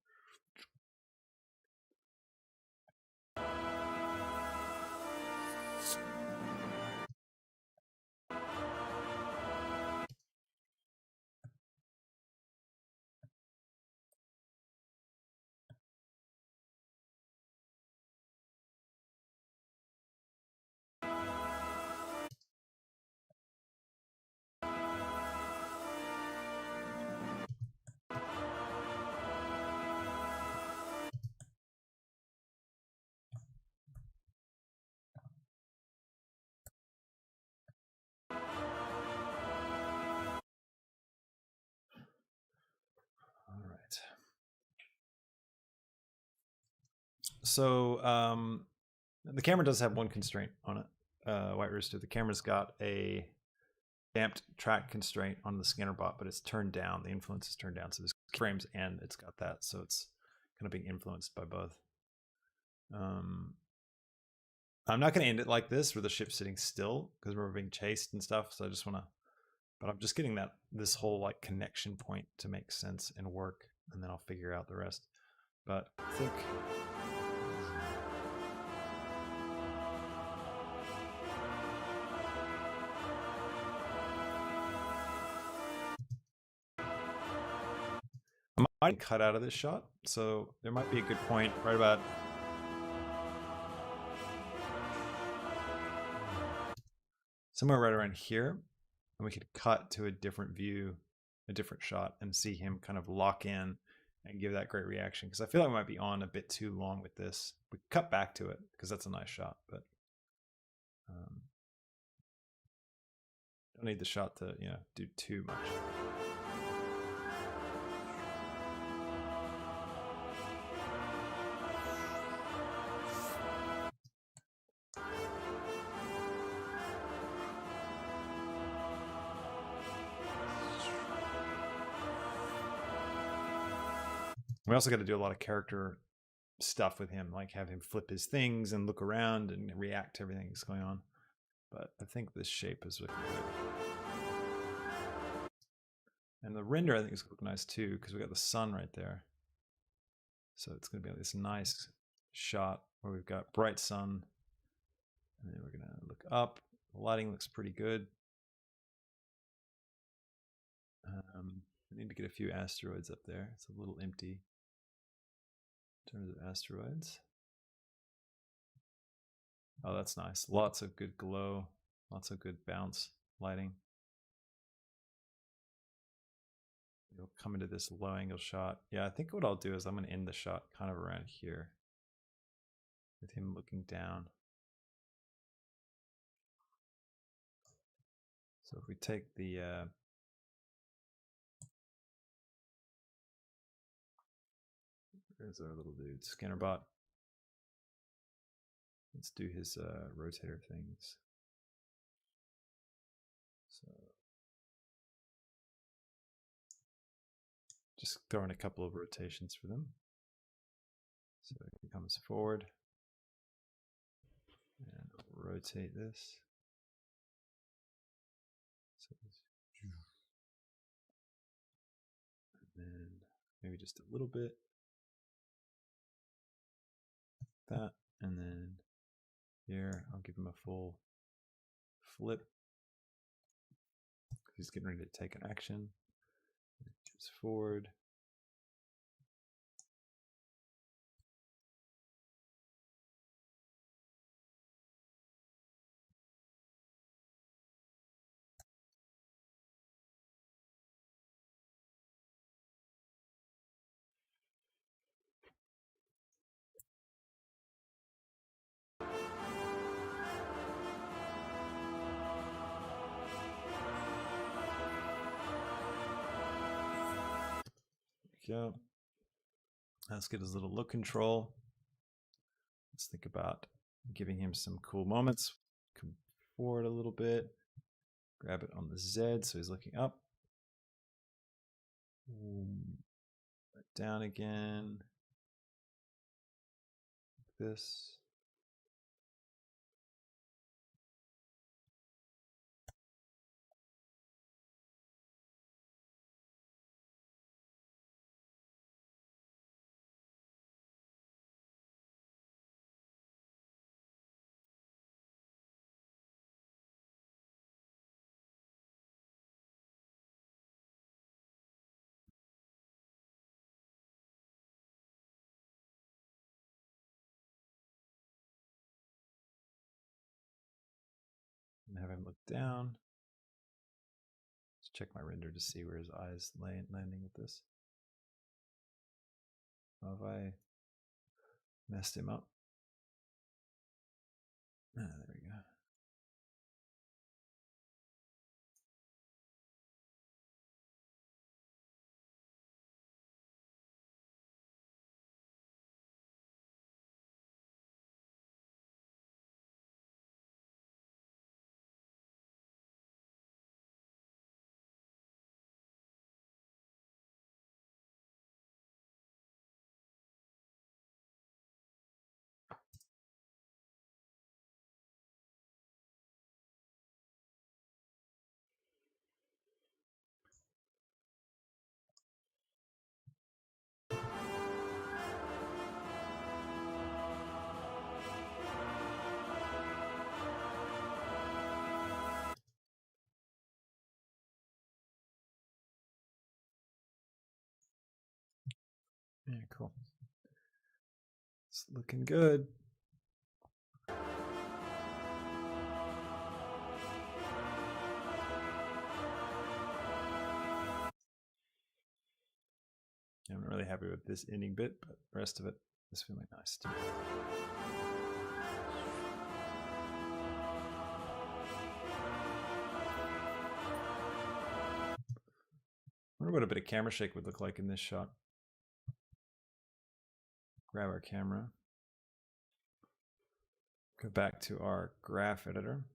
So the camera does have one constraint on it. White Rooster, the camera's got a damped track constraint on the scanner bot, but it's turned down. The influence is turned down. So there's frames and it's got that. So it's kind of being influenced by both. I'm not going to end it like this where the ship's sitting still because we're being chased and stuff. So I just want to, but I'm just getting this whole like connection point to make sense and work, and then I'll figure out the rest. But I think I might cut out of this shot, so there might be a good point right about somewhere right around here, and we could cut to a different view, a different shot, and see him kind of lock in and give that great reaction. Because I feel like we might be on a bit too long with this. We cut back to it because that's a nice shot, but don't need the shot to do too much. We also got to do a lot of character stuff with him, like have him flip his things and look around and react to everything that's going on. But I think this shape is looking good. And the render I think is looking nice too, because we got the sun right there. So it's going to be this nice shot where we've got bright sun, and then we're going to look up. The lighting looks pretty good. We need to get a few asteroids up there. It's a little empty in terms of asteroids. Oh, that's nice. Lots of good glow, lots of good bounce lighting. We'll come into this low angle shot. Yeah, I think what I'll do is I'm going to end the shot kind of around here with him looking down. So if we take the there's our little dude, Scannerbot. Let's do his rotator things. So just throwing a couple of rotations for them. So he comes forward and rotate this. So and then maybe just a little bit. That, and then here I'll give him a full flip. He's getting ready to take an action. Jumps forward. Go. Let's get his little look control. Let's think about giving him some cool moments. Come forward a little bit. Grab it on the Z so he's looking up. Right down again. Like this. And have him look down. Let's check my render to see where his eyes landing with this. Oh, have I messed him up? There we go. Yeah, cool. It's looking good. I'm not really happy with this ending bit, but the rest of it is feeling nice too. I wonder what a bit of camera shake would look like in this shot. Grab our camera. Go back to our graph editor.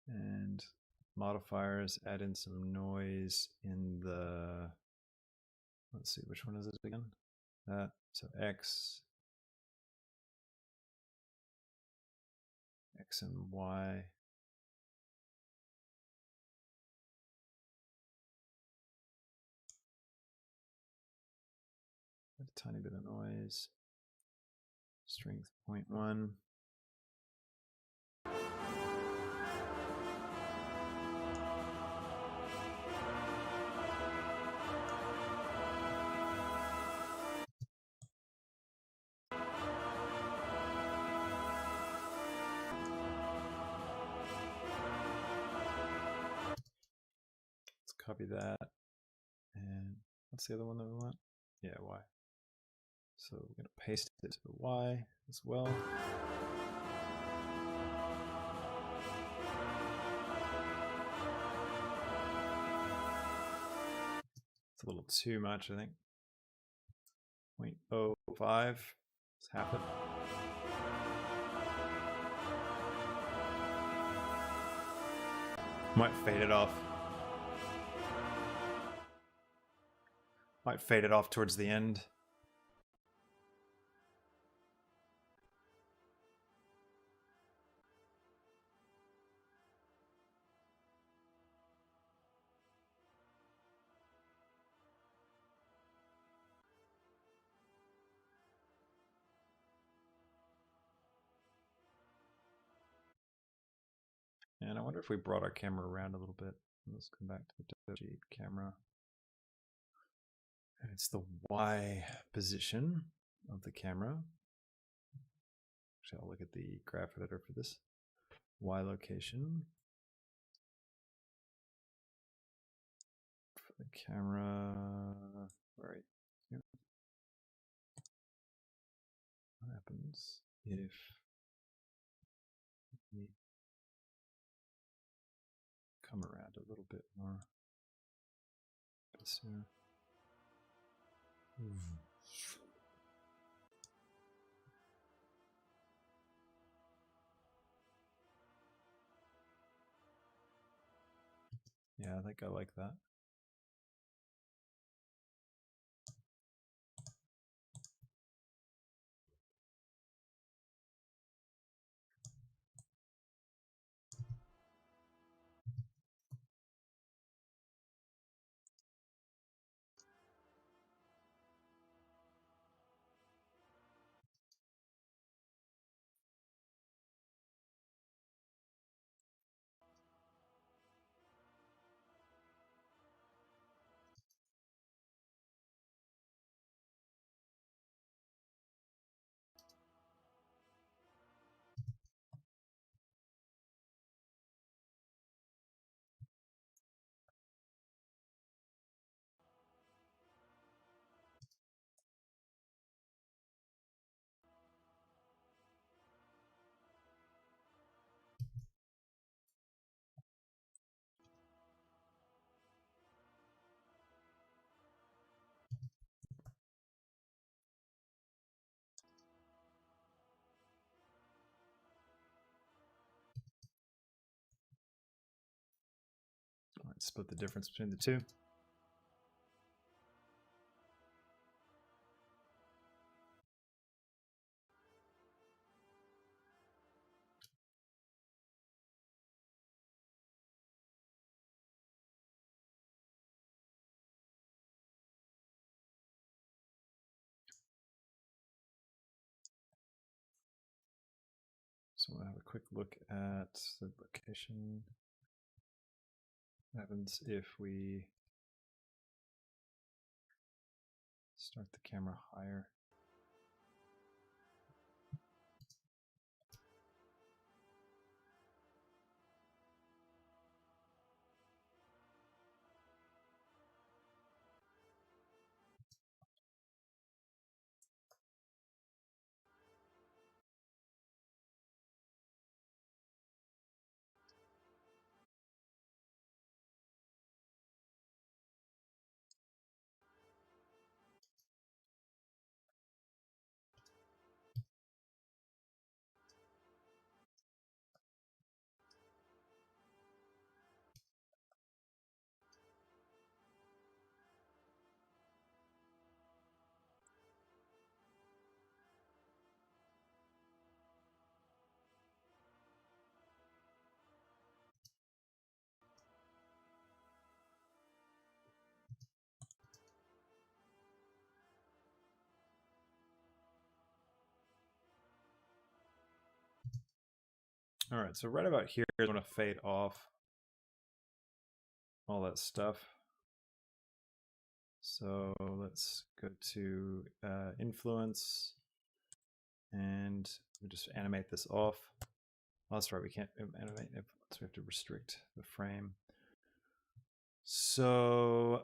And modifiers, add in some noise in the, let's see, which one is it again? That, so X and Y. A tiny bit of noise. Strength 0.1. Let's copy that. And what's the other one that we want? Yeah, Y. So we're going to paste it to the Y as well. It's a little too much, I think. 0.05 is half it. Might fade it off. Might fade it off towards the end. And I wonder if we brought our camera around a little bit. Let's come back to the Doji camera. It's the Y position of the camera. Actually, I'll look at the graph editor for this. Y location. For the camera, right here. What happens if we come around a little bit more? This here. Yeah, I think I like that. Let's split the difference between the two. So we'll have a quick look at the location. What happens if we Start the camera higher. All right, so right about here, I want to fade off all that stuff. So let's go to influence, and we just animate this off. Oh, that's right, we can't animate influence, we have to restrict the frame. So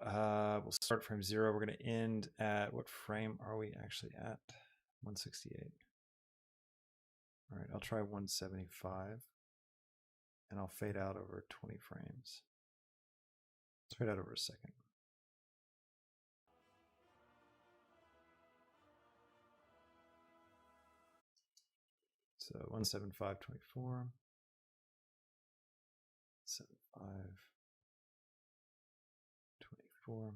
we'll start frame 0. We're going to end at, what frame are we actually at? 168. All right, I'll try 175, and I'll fade out over 20 frames. Let's fade out over a second. So 175, 24, 75, 24.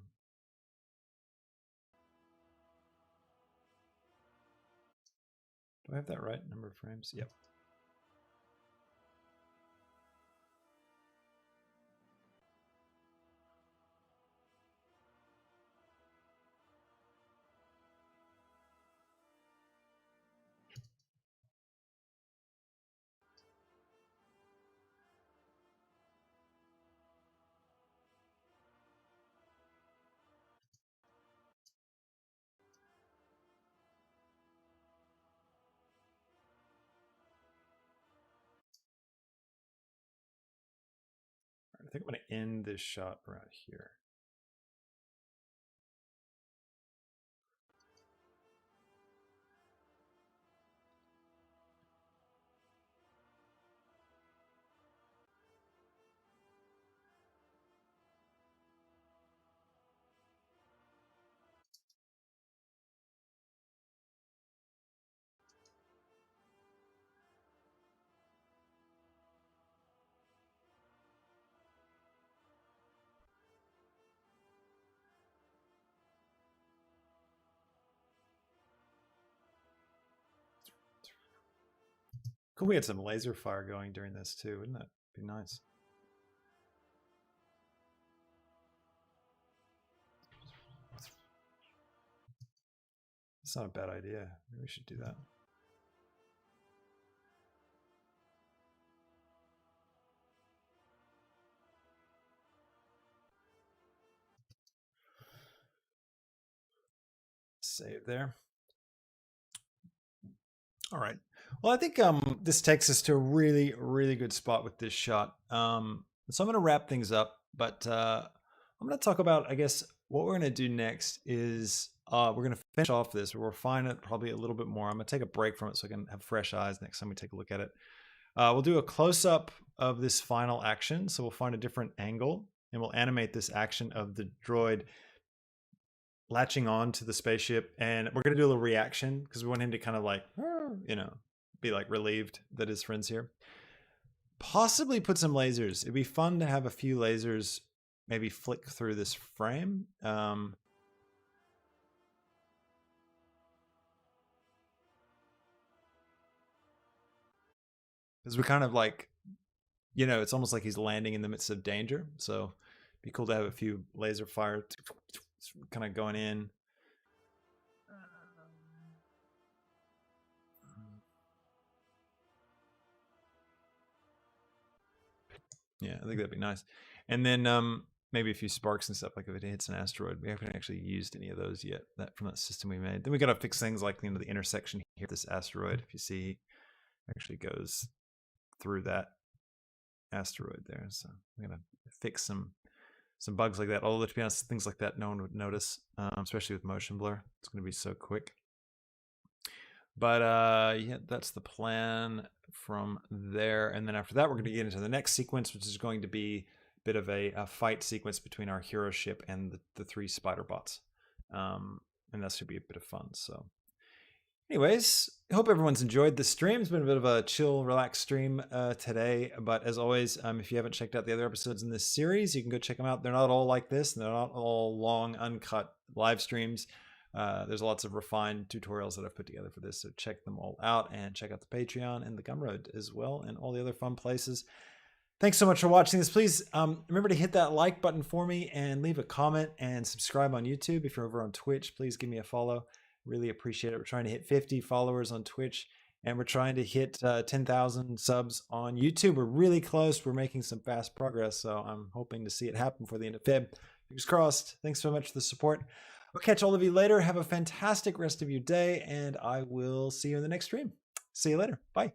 Do I have that right? Number of frames? Yep. I think I'm going to end this shot around here. Cool, we had some laser fire going during this too. Wouldn't that be nice? It's not a bad idea. Maybe we should do that. Save there. All right. Well, I think this takes us to a really, really good spot with this shot. So I'm going to wrap things up, but I'm going to talk about, I guess, what we're going to do next is we're going to finish off this. We'll refine it probably a little bit more. I'm going to take a break from it so I can have fresh eyes next time we take a look at it. We'll do a close-up of this final action. So we'll find a different angle, and we'll animate this action of the droid latching on to the spaceship, and we're going to do a little reaction because we want him to kind of like, you know, be like relieved that his friend's here. Possibly put some lasers. It'd be fun to have a few lasers maybe flick through this frame. Because we kind of like, you know, it's almost like he's landing in the midst of danger. So it'd be cool to have a few laser fire kind of going in. Yeah, I think that'd be nice. And then maybe a few sparks and stuff, like if it hits an asteroid. We haven't actually used any of those yet from that system we made. Then we got to fix things like, you know, the intersection here. This asteroid, if you see, actually goes through that asteroid there. So we're gonna fix some bugs like that. Although, to be honest, things like that no one would notice, especially with motion blur. It's going to be so quick. But yeah, that's the plan from there. And then after that, we're going to get into the next sequence, which is going to be a bit of a fight sequence between our hero ship and the 3 spider bots. And that should be a bit of fun. So anyways, I hope everyone's enjoyed this stream. It's been a bit of a chill, relaxed stream today. But as always, if you haven't checked out the other episodes in this series, you can go check them out. They're not all like this. They're not all long, uncut live streams. There's lots of refined tutorials that I've put together for this, so check them all out, and check out the Patreon and the Gumroad as well, and all the other fun places. Thanks so much for watching this. Please remember to hit that like button for me, and leave a comment, and subscribe on YouTube. If you're over on Twitch, please give me a follow. Really appreciate it. We're trying to hit 50 followers on Twitch, and we're trying to hit 10,000 subs on YouTube. We're really close. We're making some fast progress, so I'm hoping to see it happen before the end of Feb. Fingers crossed. Thanks so much for the support. I'll catch all of you later. Have a fantastic rest of your day, and I will see you in the next stream. See you later. Bye.